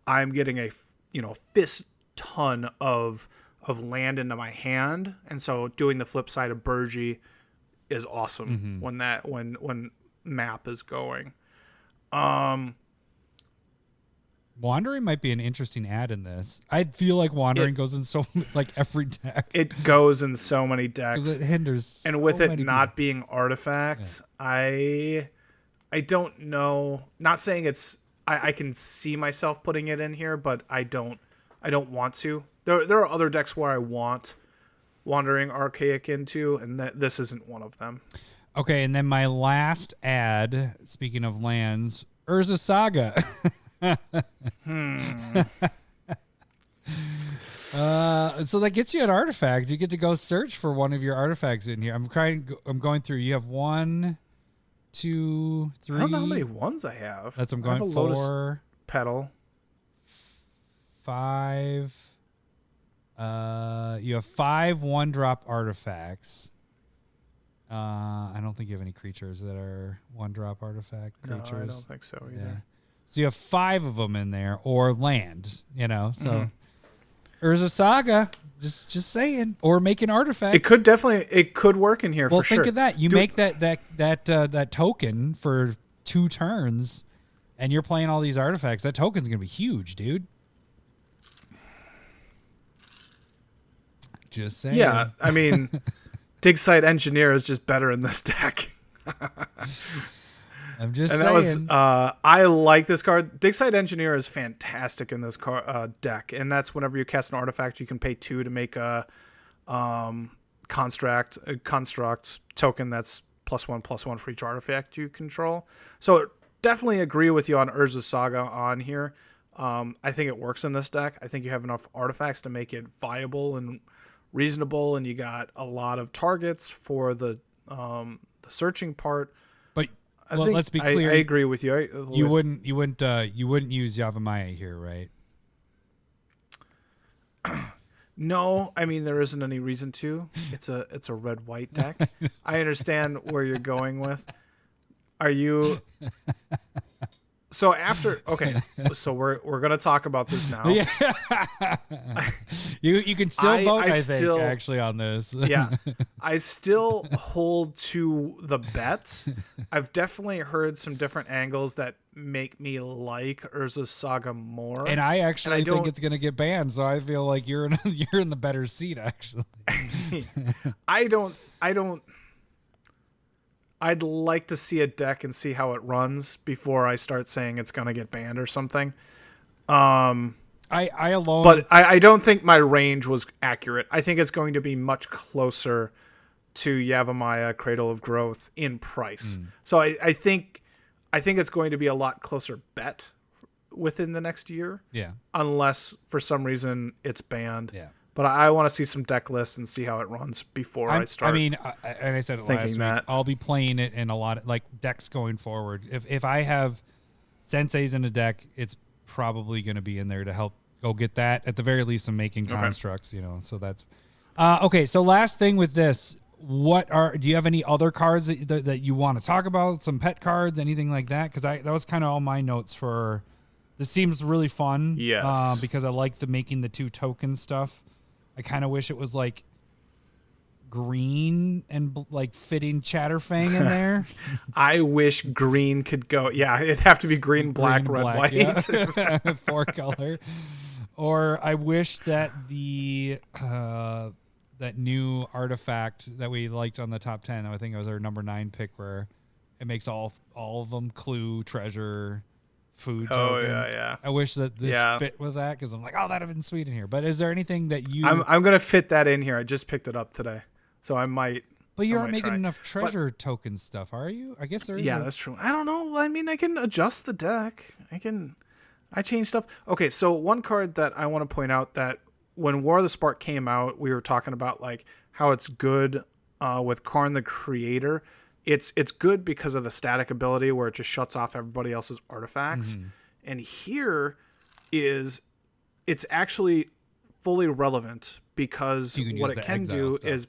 I'm getting a fist ton of land into my hand, and so doing the flip side of Burgi is awesome when Map is going. Wandering might be an interesting ad in this. I feel like Wandering goes in so every deck. It goes in so many decks. Because it hinders. And with it not being artifacts, I don't know. Not saying it's. I can see myself putting it in here, but I don't want to. There are other decks where I want Wandering Archaic into, and this isn't one of them. Okay, and then my last ad, speaking of lands, Urza Saga. So that gets you an artifact. You get to go search for one of your artifacts in here. I'm going through. You have 1, 2, 3. I don't know how many ones I have. That's I'm going 4. Petal. 5. You have 5 1-drop artifacts. I don't think you have any creatures that are 1-drop artifact creatures. No, I don't think so either. Yeah. So you have 5 of them in there, or land, So Urza Saga, just saying, or make an artifact. It could work in here. Well, for sure. think of that. You make that token for 2 turns, and you're playing all these artifacts. That token's gonna be huge, dude. Just saying. Yeah, I mean, Dig Site Engineer is just better in this deck. I'm just saying. That was, I like this card. Dig Site Engineer is fantastic in this deck, and that's whenever you cast an artifact, you can pay 2 to make a construct token that's +1/+1 for each artifact you control. So definitely agree with you on Urza Saga on here. I think it works in this deck. I think you have enough artifacts to make it viable and reasonable, and you got a lot of targets for the searching part. But let's be clear. I agree with you. You wouldn't use Yavimaya here, right? No, I mean there isn't any reason to. It's a red-white deck. I understand where you're going with. Are you? So after so we're gonna talk about this now. Yeah. you can still vote. I think actually on this. Yeah, I still hold to the bet. I've definitely heard some different angles that make me like Urza's Saga more, and I actually think it's gonna get banned. So I feel like you're in the better seat actually. I don't. I'd like to see a deck and see how it runs before I start saying it's going to get banned or something. But I don't think my range was accurate. I think it's going to be much closer to Yavimaya Cradle of Growth in price. So I think it's going to be a lot closer bet within the next year. Yeah. Unless for some reason it's banned. Yeah. But I want to see some deck lists and see how it runs before I start. I mean, and I said it last week, I'll be playing it in a lot of like decks going forward. If I have senseis in a deck, it's probably going to be in there to help go get that. At the very least, I'm making constructs, So that's okay. So last thing with this, do you have any other cards that you want to talk about? Some pet cards, anything like that? Because that was kind of all my notes for. This seems really fun. Yes. Because I like making the 2 token stuff. I kind of wish it was like green and like fitting Chatterfang in there. I wish green could go. Yeah, it'd have to be green, black, red, white. Yeah. 4 color. Or I wish that the that new artifact that we liked on the top 10, I think it was our number 9 pick, where it makes all of them clue, treasure, food token. Yeah. I wish that this fit with that, because I'm like, that'd have been sweet in here. But is there anything that you... I'm gonna fit that in here. I just picked it up today, so I might. But you aren't making enough treasure token stuff, are you? I guess there is. Yeah, that's true. I don't know. I mean, I can adjust the deck. I change stuff. Okay, so one card that I want to point out, that when War of the Spark came out, we were talking about like how it's good with Karn the Creator. It's good because of the static ability where it just shuts off everybody else's artifacts. And here it's actually fully relevant, because what it can do is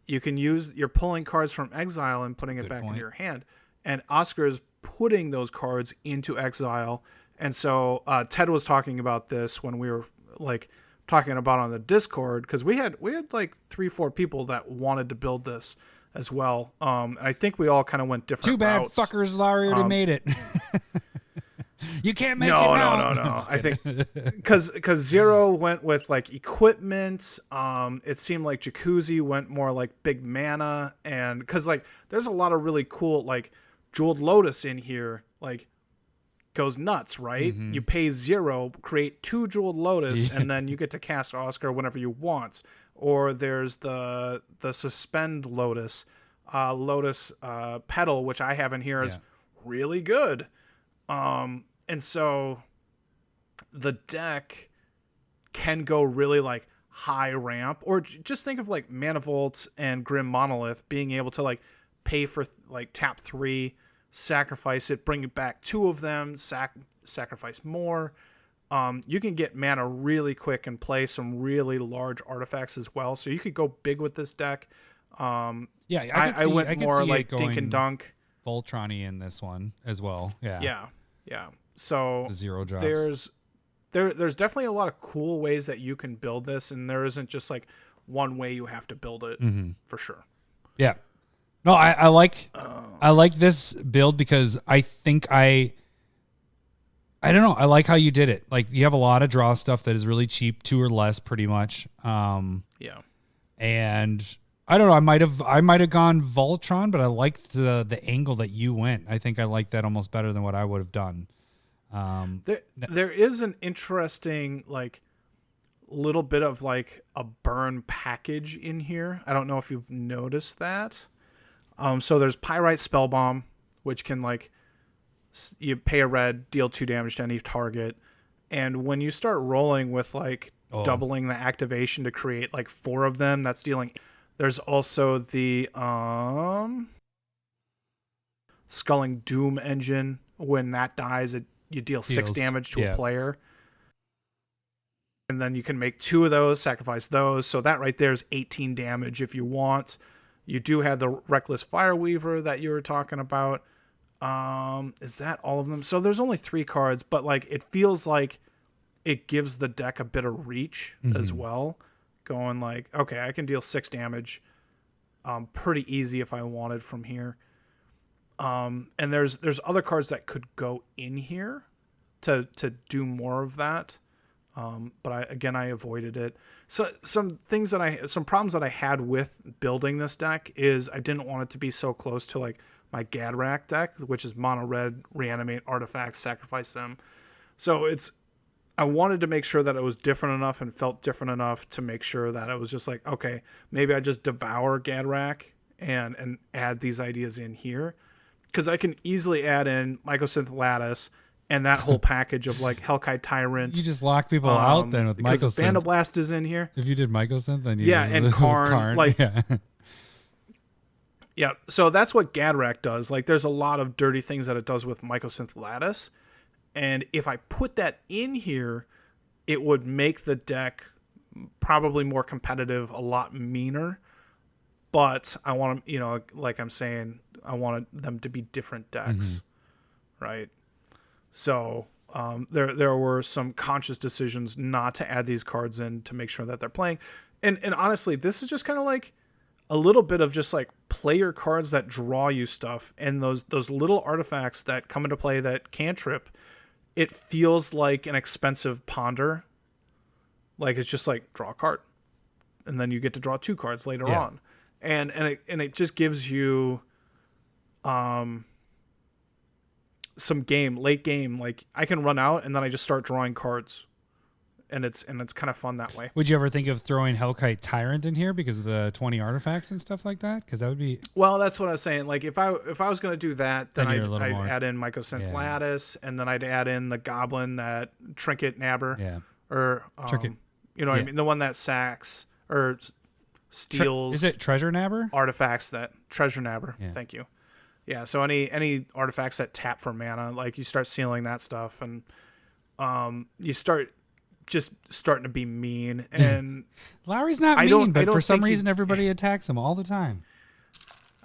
you're pulling cards from exile and putting it back into your hand. And Oscar is putting those cards into exile. And so Ted was talking about this when we were like talking about on the Discord, because we had like 3-4 people that wanted to build this as well. I think we all kind of went different routes. Too bad fuckers already made it. You can't make it now. No. I think because Zero went with like equipment. It seemed like Jacuzzi went more like big mana, and because like there's a lot of really cool like Jeweled Lotus in here, like goes nuts, right? You pay 0, create 2 Jeweled Lotus, and then you get to cast Oscar whenever you want. Or there's the Suspend Lotus, Lotus Petal, which I have in here, is really good. And so the deck can go really like high ramp, or just think of like Mana Vault and Grim Monolith being able to like pay for like tap 3, sacrifice it, bring it back 2 of them, sacrifice more. You can get mana really quick and play some really large artifacts as well. So you could go big with this deck. I went more like Dink and Dunk. Voltron-y in this one as well. Yeah. So the 0 drops. There's definitely a lot of cool ways that you can build this, and there isn't just like one way you have to build it for sure. Yeah. No, I like this build because I think I don't know. I like how you did it. Like, you have a lot of draw stuff that is really cheap, 2 or less, pretty much. Yeah. And I don't know. I might have gone Voltron, but I liked the angle that you went. I think I like that almost better than what I would have done. There is an interesting like little bit of like a burn package in here. I don't know if you've noticed that. So there's Pyrite Spellbomb, which can like you pay a red, deal 2 damage to any target, and when you start rolling with like doubling the activation to create like 4 of them, that's dealing. There's also the Sculling Doom engine. When that dies, you deal 6 damage to a player. And then you can make 2 of those, sacrifice those. So that right there is 18 damage if you want. You do have the Reckless Fireweaver that you were talking about. Is that all of them? So there's only 3 cards, but like it feels like it gives the deck a bit of reach as well. Going like, okay, I can deal 6 damage pretty easy if I wanted from here. And there's other cards that could go in here to do more of that. But I avoided it. So some problems that I had with building this deck is I didn't want it to be so close to like my Gadrak deck, which is mono red, reanimate artifacts, sacrifice them. So I wanted to make sure that it was different enough and felt different enough to make sure that it was just like, okay, maybe I just devour Gadrak and add these ideas in here. Because I can easily add in Mycosynth Lattice and that whole package of like Hellkite Tyrant. You just lock people out then with because Mycosynth. Vandablast is in here. If you did Mycosynth, then you and Karn. Like, yeah. Yeah, so that's what Gadrak does. Like, there's a lot of dirty things that it does with Mycosynth Lattice. And if I put that in here, it would make the deck probably more competitive, a lot meaner. But I want them, like I'm saying, I wanted them to be different decks, right? So there were some conscious decisions not to add these cards in to make sure that they're playing. And honestly, this is just kind of like a little bit of just like player cards that draw you stuff, and those little artifacts that come into play that cantrip. It feels like an expensive ponder. Like it's just like draw a card, and then you get to draw 2 cards later on, and it just gives you some late game. Like I can run out and then I just start drawing cards, and it's kind of fun that way. Would you ever think of throwing Hellkite Tyrant in here because of the 20 artifacts and stuff like that? Because that would be... Well, that's what I was saying. Like if I was going to do that, then I'd add in Mycosynth Lattice, and then I'd add in the Goblin, that Trinket Nabber. Yeah. Or Trinket. You know what I mean? The one that sacks or steals. Is it Treasure Nabber? Artifacts that Treasure Nabber. Yeah. Thank you. Yeah. So any artifacts that tap for mana, like you start sealing that stuff, and you start just starting to be mean. And Lowery's not mean, but for some reason everybody attacks him all the time.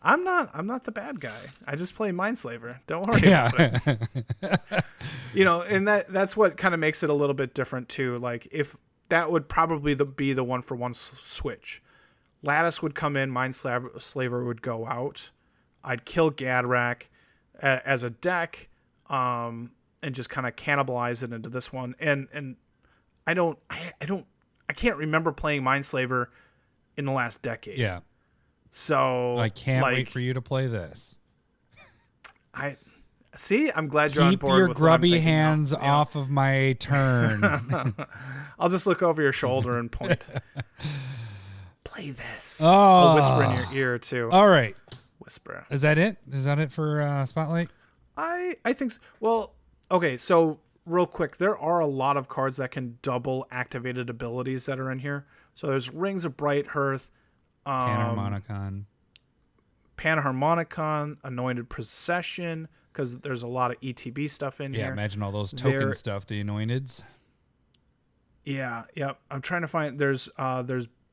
I'm not the bad guy. I just play Mindslaver. Don't worry about it. And that's what kind of makes it a little bit different too. Like if that would probably be the 1-for-1 switch. Lattice would come in, Mindslaver would go out. I'd kill Gadrak as a deck, and just kind of cannibalize it into this one. And I can't remember playing Mindslaver in the last decade. Yeah. So I can't wait for you to play this. I'm glad you're on board. Keep your with grubby hands off of my turn. I'll just look over your shoulder and point. Play this. Oh. I'll whisper in your ear too. All right. Whisper. Is that it? Is that it for Spotlight? I think so. Well, okay, so real quick, there are a lot of cards that can double activated abilities that are in here. So there's Rings of Bright Hearth, Panharmonicon, Anointed Procession, because there's a lot of ETB stuff in here. Yeah, imagine all those token stuff, the Anointeds. Yeah. I'm trying to find. There's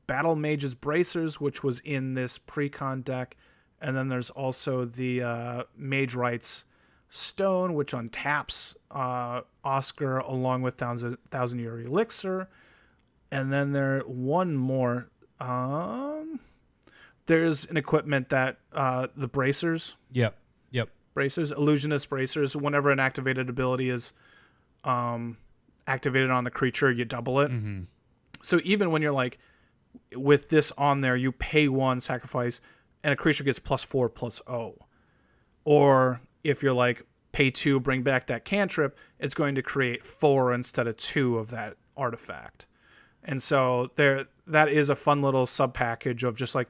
Battle Mage's Bracers, which was in this pre-con deck, and then there's also the Mage Rights Stone, which untaps Osgir along with Thousand Year Elixir, and then one more. There's an equipment that the Bracers. Yep. Bracers, Illusionist Bracers. Whenever an activated ability is activated on the creature, you double it. Mm-hmm. So even when you're like, with this on there, you pay 1, sacrifice, and a creature gets +4/+0. Or if you're like, pay 2, bring back that cantrip, it's going to create 4 instead of 2 of that artifact. And so that is a fun little sub package of just like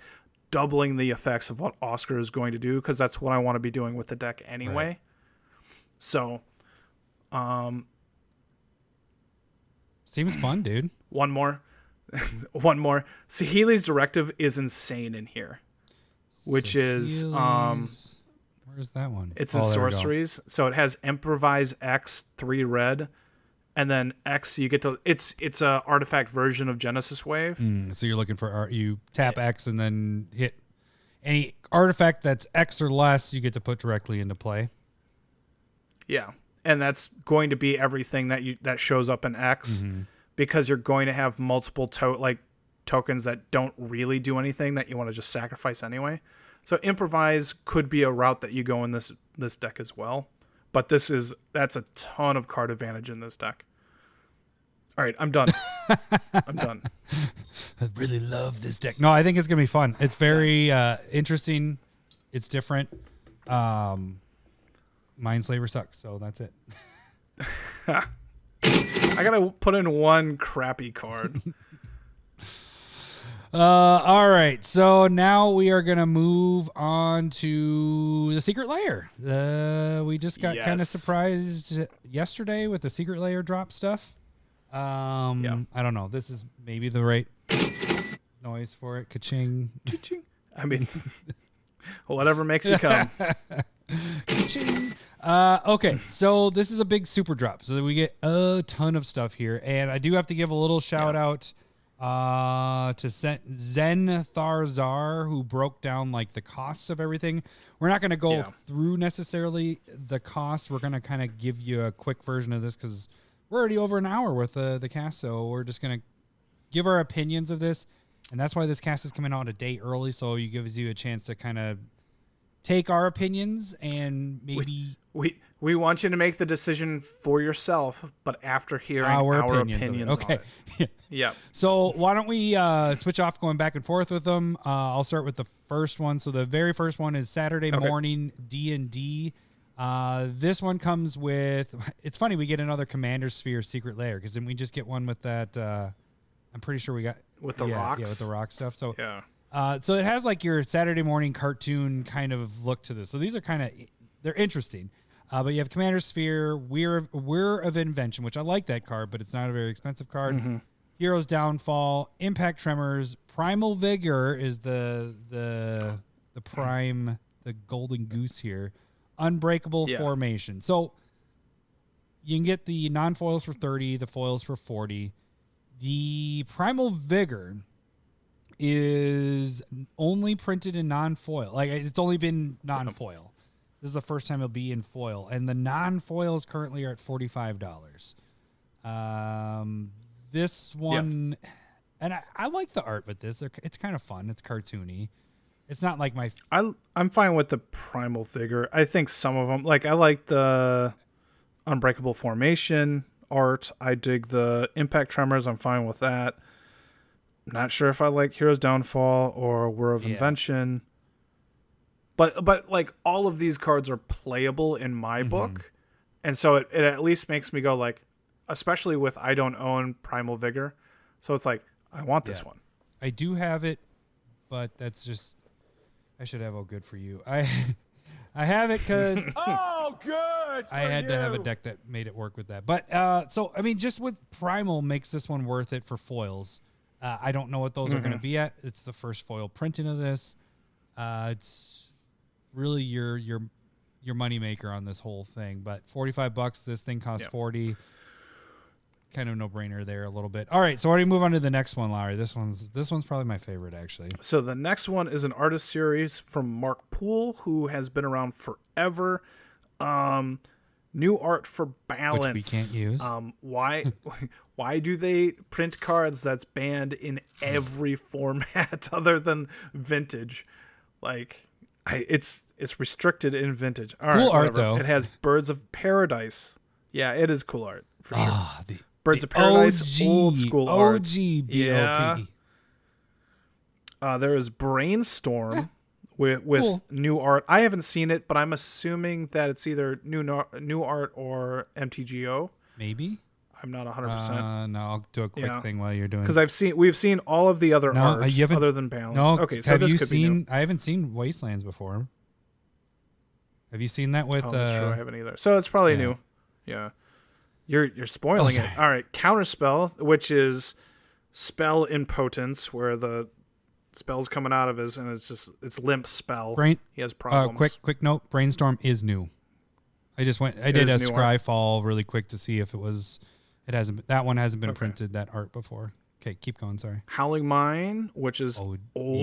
doubling the effects of what Osgir is going to do, because that's what I want to be doing with the deck anyway. Right. So, seems fun, dude. One more. Saheeli's Directive is insane in here, which is where's that one? It's in sorceries. So it has Improvise X 3 red, and then X you get to it's a artifact version of Genesis Wave. So you're looking for you tap X and then hit any artifact that's X or less. You get to put directly into play. Yeah, and that's going to be everything that shows up in X, because you're going to have multiple tokens that don't really do anything that you want to just sacrifice anyway. So improvise could be a route that you go in this deck as well, but that's a ton of card advantage in this deck. All right, I'm done. I'm done. I really love this deck. No, I think it's gonna be fun. It's very interesting. It's different. Mindslaver sucks, so that's it. I gotta put in one crappy card. All right, so now we are gonna move on to the Secret Lair. We just got kind of surprised yesterday with the Secret Lair drop stuff. I don't know. This is maybe the right noise for it. Ka-ching. Ka-ching. I mean, whatever makes you come. Ka-ching. Okay, so this is a big super drop, so that we get a ton of stuff here, and I do have to give a little shout out to Zen Tharzar, who broke down like the costs of everything. We're not going to go through necessarily the costs. We're going to kind of give you a quick version of this because we're already over an hour with the cast, so we're just going to give our opinions of this, and that's why this cast is coming out a day early, so it gives you a chance to kind of take our opinions and maybe... We want you to make the decision for yourself, but after hearing our opinions okay. on it. Yeah. So why don't we switch off going back and forth with them? I'll start with the first one. So the very first one is Saturday morning D&D. This one comes with... It's funny, we get another Commander Sphere Secret Lair, because then we just get one with that... I'm pretty sure we got... With the rocks? Yeah, with the rock stuff. So, yeah. So it has like your Saturday morning cartoon kind of look to this. So these are kind of... They're interesting. But you have Commander Sphere, Weir of Invention, which I like that card, but it's not a very expensive card. Hero's Downfall, Impact Tremors, Primal Vigor is the prime, the golden goose here. Unbreakable Formation. So you can get the non-foils for 30, the foils for 40. The Primal Vigor is only printed in non-foil. Like, it's only been non-foil. This is the first time it'll be in foil. And the non-foils currently are at $45. This one... And I like the art with this. It's kind of fun. It's cartoony. It's not like my... I'm fine with the Primal Vigor. I think some of them... Like, I like the Unbreakable Formation art. I dig the Impact Tremors. I'm fine with that. Not sure if I like Hero's Downfall or Weir of Invention. But like, all of these cards are playable in my book. And so it at least makes me go like... Especially with I don't own Primal Vigor. So it's like, I want this one. I do have it, but that's just... I should have good for you. I have it because... Oh, good! I had to have a deck that made it work with that. But, so, I mean, just with Primal makes this one worth it for foils. I don't know what those are going to be at. It's the first foil printing of this. It's really your moneymaker on this whole thing. But $45, this thing costs $40. Kind of no-brainer there a little bit. All right, so why don't you move on to the next one, Lowery? This one's probably my favorite, actually. So the next one is an artist series from Mark Poole, who has been around forever. New art for Balance, which we can't use. Why do they print cards that's banned in every format other than Vintage? Like, it's restricted in Vintage. All cool right, art though. It has Birds of Paradise. Yeah, it is cool art for sure. Birds of the Paradise, old school art. OG BOP. There is Brainstorm with cool. new art. I haven't seen it, but I'm assuming that it's either new art or MTGO. Maybe. I'm not 100%. No, I'll do a quick thing while you're doing. Because we've seen all of the other art other than Balance. No, okay, so this could be new. I haven't seen Wastelands before. Have you seen that with? That's true. I haven't either. So it's probably new. Yeah. You're spoiling it. All right, Counterspell, which is spell impotence, where the spell's coming out of and it's limp spell. He has problems. Quick note: Brainstorm is new. I did a Scryfall really quick to see if it was. It hasn't. That one hasn't been printed. That art before. Okay, keep going. Sorry. Howling Mine, which is old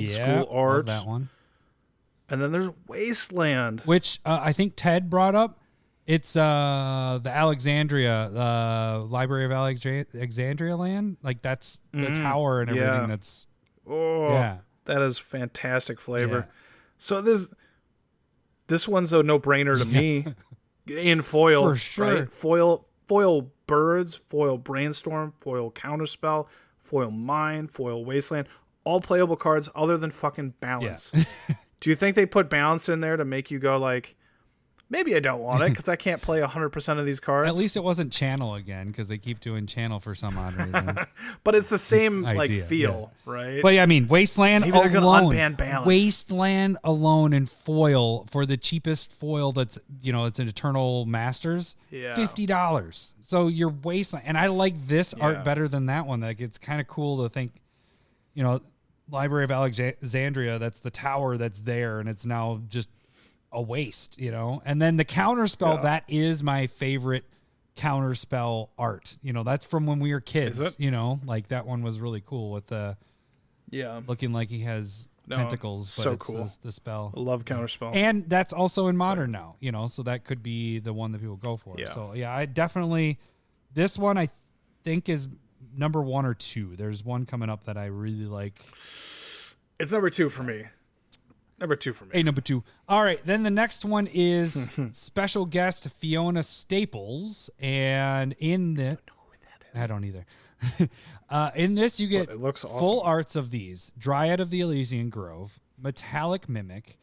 school art. Love that one. And then there's Wasteland, which I think Ted brought up. It's the Alexandria, Library of Alexandria land. Like that's the tower and everything. Yeah. That's Oh, that is fantastic flavor. Yeah. So this one's a no-brainer to me. In foil, For sure. right? Foil birds, foil brainstorm, foil counterspell, foil mine, foil wasteland, all playable cards other than fucking balance. Yeah. Do you think they put balance in there to make you go like, maybe I don't want it because I can't play 100% of these cards? At least it wasn't channel again, because they keep doing channel for some odd reason. But it's the same like Idea, feel, right? But yeah, I mean, Wasteland Maybe they're gonna alone, unban balance. Wasteland alone in foil for the cheapest foil that's it's an Eternal Masters, Yeah. $50. So your Wasteland, and I like this Yeah. art better than that one. Like it's kind of cool to think, Library of Alexandria. That's the tower that's there, and it's now just a waste, and then the counterspell, that is my favorite counterspell art. That's from when we were kids. Is it? Like that one was really cool with the looking like he has tentacles, but so it's cool. the spell. I love counterspell. And that's also in modern now, so that could be the one that people go for. Yeah. So yeah, I definitely, this one I think is number 1 or 2. There's one coming up that I really like. It's number 2 for me. Number 2 for me. Hey, number 2. All right, then the next one is special guest Fiona Staples, and in the I don't either. In this, you get It looks awesome. full arts of these: Dryad of the Elysian Grove, Metallic Mimic,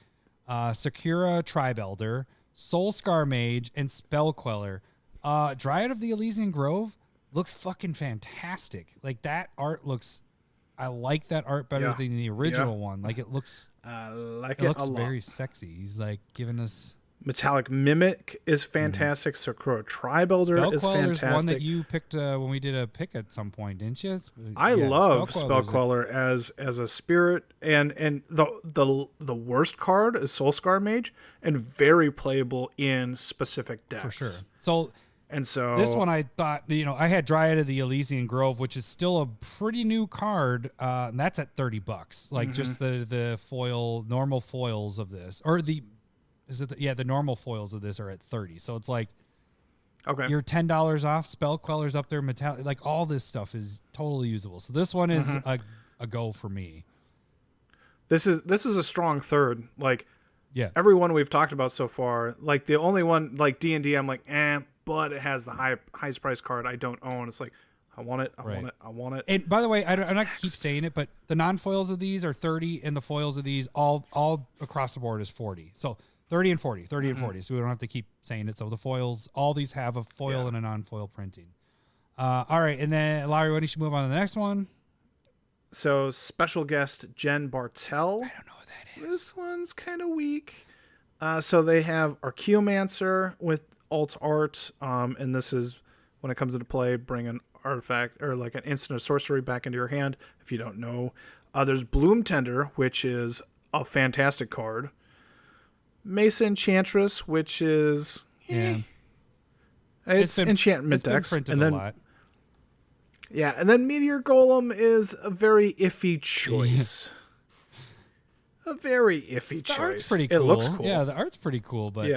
Sakura Tribe Elder, Soulscar Mage, and Spell Queller. Dryad of the Elysian Grove looks fucking fantastic. Like that art looks. I like that art better than the original one. Like it looks. I like It it looks a lot. very sexy. He's like giving us. Metallic Mimic is fantastic. Sakura Tribe Elder is Spellqueller's fantastic. one that you picked when we did a pick at some point, didn't you? I love Spellqueller's Spellqueller as a spirit, and the worst card is Soulscar Mage, and very playable in specific decks for sure. So this one I thought, I had Dryad of the Elysian Grove, which is still a pretty new card, and that's at $30. Like just the foil, normal foils of this, or the normal foils of this are at 30. So it's like, okay, you're $10 off. Spellqueller's up there, metallic, like all this stuff is totally usable. So this one is a go for me. This is a strong third. Like, Yeah. everyone we've talked about so far, like the only one like D&D, I'm like, but it has the highest price card I don't own. It's like, I want it, I want it. And by the way, I'm not keep saying it, but the non-foils of these are 30, and the foils of these all across the board is 40. So 30 and 40, 30 and 40. So we don't have to keep saying it. So the foils, all these have a foil and a non-foil printing. All right, and then Larry, why don't you move on to the next one? So special guest Jen Bartel. I don't know what that is. This one's kind of weak. So they have Archaeomancer with alt art, and this is when it comes into play, bring an artifact or like an instant of sorcery back into your hand. If you don't know, there's Bloom Tender, which is a fantastic card. Mesa Enchantress, which is it's enchantment decks, printed and then a lot. yeah, and then Meteor Golem is a very iffy choice. A very iffy choice. The art's pretty cool. It looks cool. Yeah, the art's pretty cool, but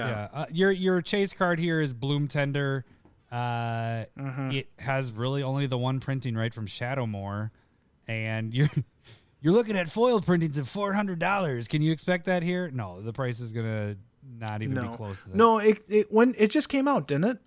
your chase card here is Bloom Tender. It has really only the one printing right from Shadowmoor, and you're looking at foil printings of $400. Can you expect that here? No, the price is gonna not even be close to that. No, it just came out, didn't it?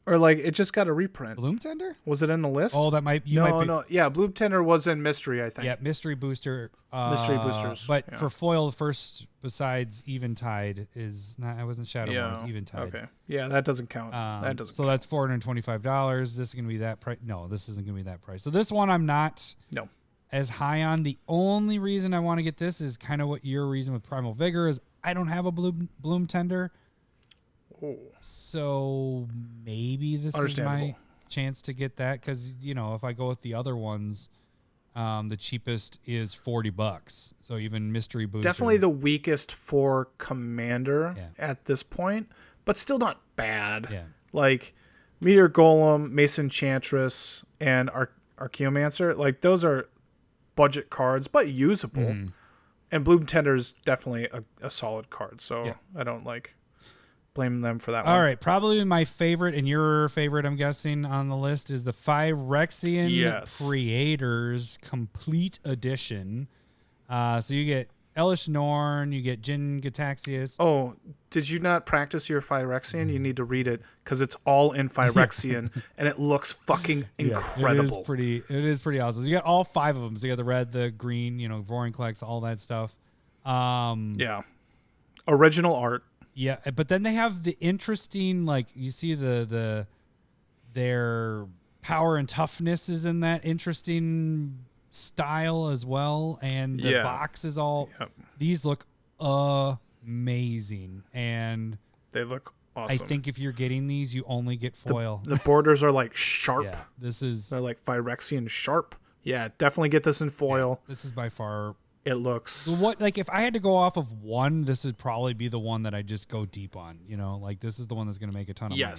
It just got a reprint. Bloom Tender? Was it in the list? Oh, that might be. No. Yeah, Bloom Tender was in Mystery, I think. Yeah, Mystery Booster. Mystery Boosters. But yeah. for foil, first besides Eventide is not. I wasn't Shadowmoor. It was Eventide. Okay. Yeah, that doesn't count. That doesn't. So that's $425. This is gonna be that price. No, this isn't gonna be that price. So this one I'm not. No. As high on. The only reason I want to get this is kind of what your reason with Primal Vigor is. I don't have a Bloom Tender. Oh. So maybe this is my chance to get that, because if I go with the other ones, the cheapest is $40. So even Mystery Booster, definitely the weakest for Commander at this point, but still not bad. Yeah. Like Meteor Golem, Mason Enchantress, and Archaeomancer, like those are budget cards, but usable. And Bloom Tender is definitely a solid card. So I don't like. blame them for that one. All right, probably my favorite and your favorite, I'm guessing, on the list is the Phyrexian Creators Complete Edition. So you get Elish Norn, you get Jin Gataxias. Oh, did you not practice your Phyrexian? You need to read it because it's all in Phyrexian and it looks fucking incredible. It is pretty awesome. So you got all 5 of them. So you got the red, the green, Vorinclex, all that stuff. Yeah. Original art. Yeah, but then they have the interesting, like, you see their power and toughness is in that interesting style as well, and the box is all these look amazing, and they look awesome. I think if you're getting these, you only get foil. The borders are like sharp. Yeah, they're like Phyrexian sharp. Yeah, definitely get this in foil. Yeah, this is by far looks like if I had to go off of one, this would probably be the one that I just go deep on. Like this is the one that's going to make a ton of money.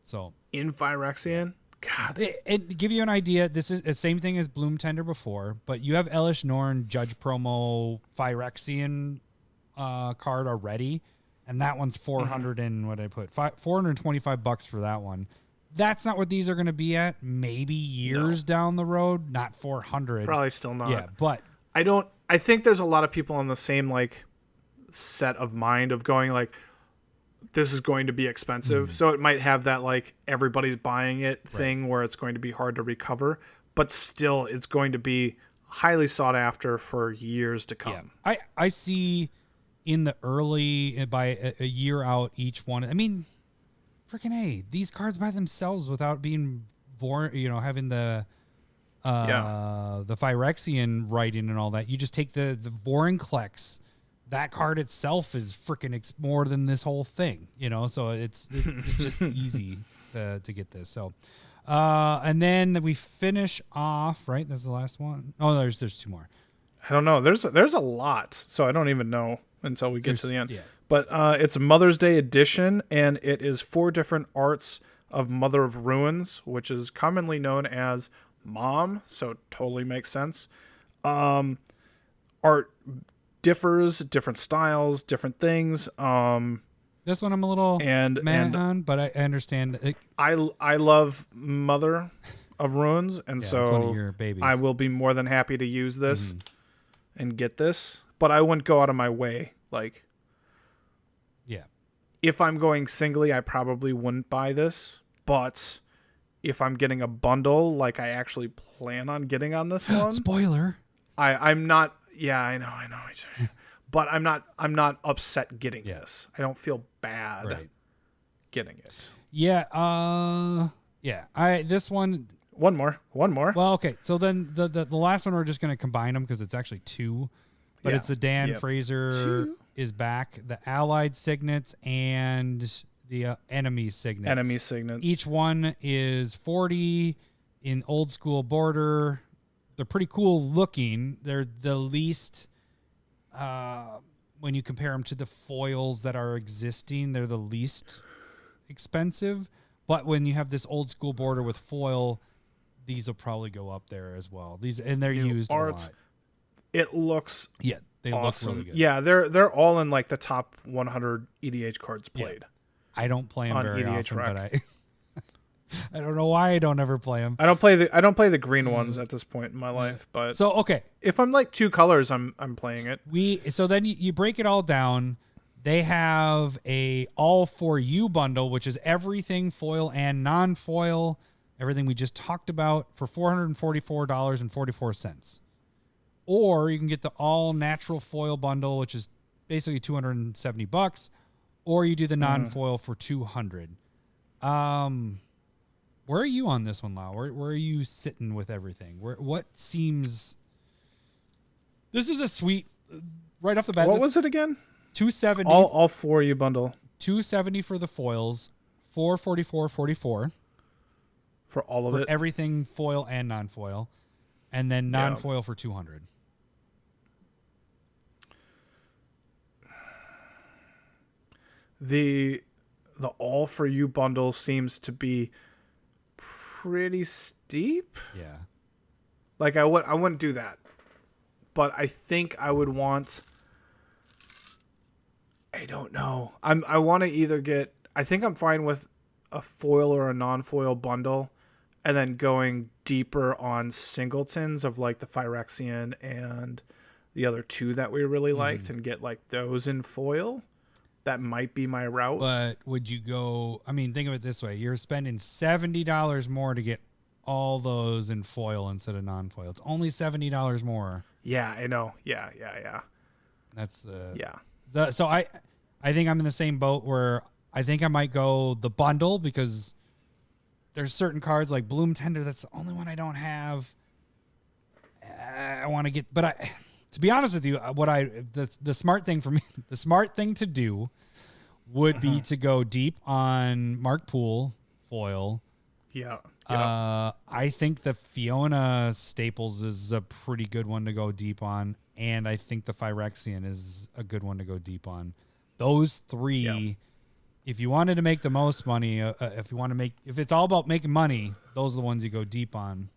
So in Phyrexian. God. And give you an idea, this is the same thing as Bloom Tender before, but you have Elish Norn Judge Promo Phyrexian card already, and that one's 400 and what did I put? $425 for that one. That's not what these are going to be at. Maybe years down the road, not 400. Probably still not. Yeah, but I think there's a lot of people on the same like set of mind of going like, this is going to be expensive. So it might have that like everybody's buying it thing where it's going to be hard to recover, but still it's going to be highly sought after for years to come. Yeah. I see in the early, by a year out each one. I mean, freaking A, these cards by themselves without being having the Phyrexian writing and all that. You just take the Vorinclex. That card itself is freaking more than this whole thing, so it's just easy to get this. So, and then we finish off, right? This is the last one. Oh, there's 2 more. I don't know. There's a lot, so I don't even know until we get to the end. Yeah. But it's a Mother's Day edition, and it is 4 different arts of Mother of Ruins, which is commonly known as Mom, so totally makes sense. Art differs, different styles, different things. This one I'm a little mad on, but I understand. I love Mother of Ruins, and so it's one of your babies. I will be more than happy to use this and get this, but I wouldn't go out of my way. Like, if I'm going singly, I probably wouldn't buy this, but if I'm getting a bundle, like I actually plan on getting on this one. Spoiler. I'm not. Yeah, I know. But I'm not upset getting this. I don't feel bad getting it. Yeah. This one. One more. Well, okay. So then the last one we're just going to combine them because it's actually 2, but it's the Dan Fraser is back, the Allied Signets and the Enemy Signets. Each one is 40 in old school border. They're pretty cool looking. They're the least, when you compare them to the foils that are existing, they're the least expensive. But when you have this old school border with foil, these will probably go up there as well. They're used a lot. It looks they awesome. look really good. Yeah, they're all in like the top 100 EDH cards played. Yeah. I don't play them very EDH often, Rack. but I don't know why I don't ever play them. I don't play the green ones at this point in my life, but so okay, if I'm like 2 colors, I'm playing it. So then you break it all down. They have a all for you bundle, which is everything foil and non-foil, everything we just talked about for $444.44. Or you can get the all natural foil bundle, which is basically $270, or you do the non-foil for $200. Where are you on this one, Lau? Where are you sitting with everything? What seems? This is a sweet right off the bat. What was it again? 270. All for you bundle. 270 for the foils, 444.44 for all of it. Everything foil and non-foil, and then non-foil for 200. The all for you bundle seems to be pretty steep. Yeah. Like I wouldn't do that. But I think I would want I don't know. I want to either get. I think I'm fine with a foil or a non-foil bundle, and then going deeper on singletons of like the Phyrexian and the other two that we really liked, and get like those in foil. That might be my route. But would you go? I mean, think of it this way: you're spending $70 more to get all those in foil instead of non-foil. It's only $70 more. Yeah, I know. Yeah. That's the Yeah. So I think I'm in the same boat where I think I might go the bundle because there's certain cards like Bloom Tender. That's the only one I don't have. I want to get, but to be honest with you, the smart thing for me, the smart thing to do would be to go deep on Mark Poole foil. Yeah. I think the Fiona Staples is a pretty good one to go deep on, and I think the Phyrexian is a good one to go deep on. Those three, if you wanted to make the most money, if it's all about making money, those are the ones you go deep on.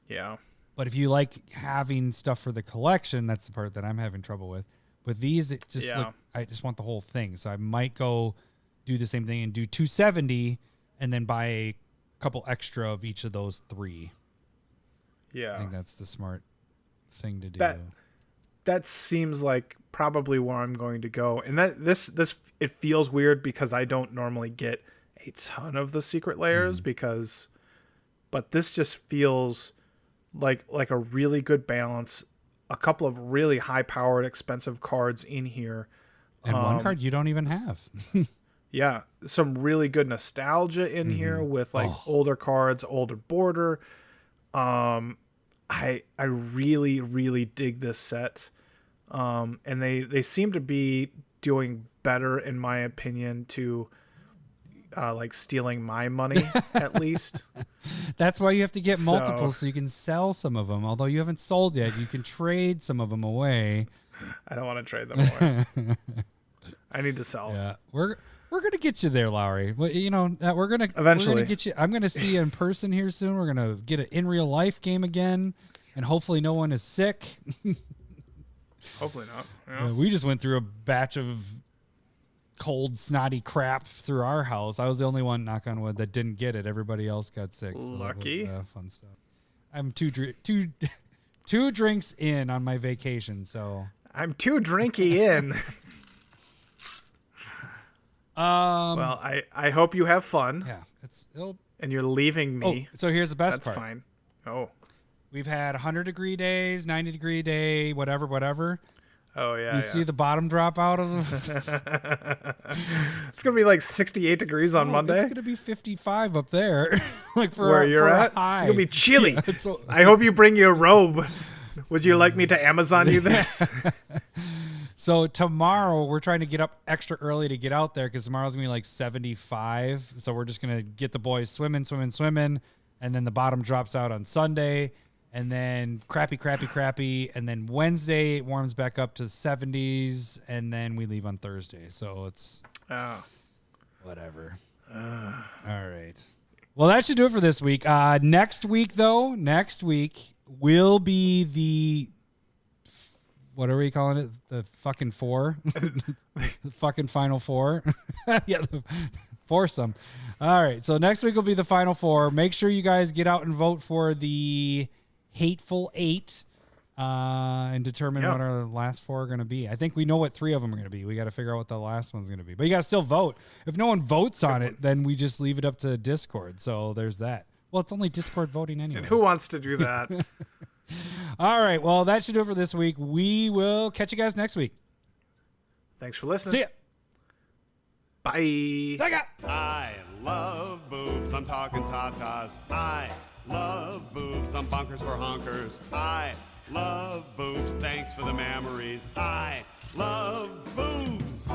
Yeah. But if you like having stuff for the collection, that's the part that I'm having trouble with. With these, it just I just want the whole thing. So I might go do the same thing and do 270 and then buy a couple extra of each of those three. Yeah. I think that's the smart thing to do. That seems like probably where I'm going to go. And this it feels weird because I don't normally get a ton of the secret layers but this just feels like a really good balance. A couple of really high powered expensive cards in here. And one card you don't even have. Yeah, some really good nostalgia in here with like older cards, older border. I really, really dig this set. And they seem to be doing better, in my opinion, to like stealing my money at least. That's why you have to get multiple so you can sell some of them. Although you haven't sold yet, you can trade some of them away. I don't want to trade them away. I need to sell. Yeah, we're gonna get you there, Lowery. Well, you know, we're gonna eventually get you. I'm gonna see you in person here soon. We're gonna get an in real life game again, and hopefully no one is sick. Hopefully not. Yeah. We just went through a batch of cold, snotty crap through our house. I was the only one, knock on wood, that didn't get it. Everybody else got sick. So lucky. That was, fun stuff. I'm two drinks in on my vacation, so I'm too drinky in. Well, I hope you have fun. Yeah, and you're leaving me. Oh, so here's the best part. That's fine. Oh, we've had 100-degree days, 90-degree day, whatever. Oh yeah. You see the bottom drop out of the. It's gonna be like 68 degrees on Monday. It's gonna be 55 up there, like for where you're at. High. It'll be chilly. Yeah, I hope you bring your robe. Would you like me to Amazon you this? So tomorrow we're trying to get up extra early to get out there because tomorrow's gonna be like 75. So we're just gonna get the boys swimming, and then the bottom drops out on Sunday. And then crappy. And then Wednesday it warms back up to the 70s. And then we leave on Thursday. So it's whatever. All right. Well, that should do it for this week. Next week will be the, what are we calling it? The fucking four? The fucking final four? Yeah, the foursome. All right. So next week will be the final four. Make sure you guys get out and vote for the H8ful 8 and determine what our last four are going to be. I think we know what three of them are going to be. We got to figure out what the last one's going to be. But you got to still vote. If no one votes on it, then we just leave it up to Discord. So there's that. Well, it's only Discord voting anyway. And who wants to do that? All right. Well, that should do it for this week. We will catch you guys next week. Thanks for listening. See ya. Bye. I love boobs. I'm talking tatas. I love boobs. I'm bonkers for honkers. I love boobs. Thanks for the memories. I love boobs.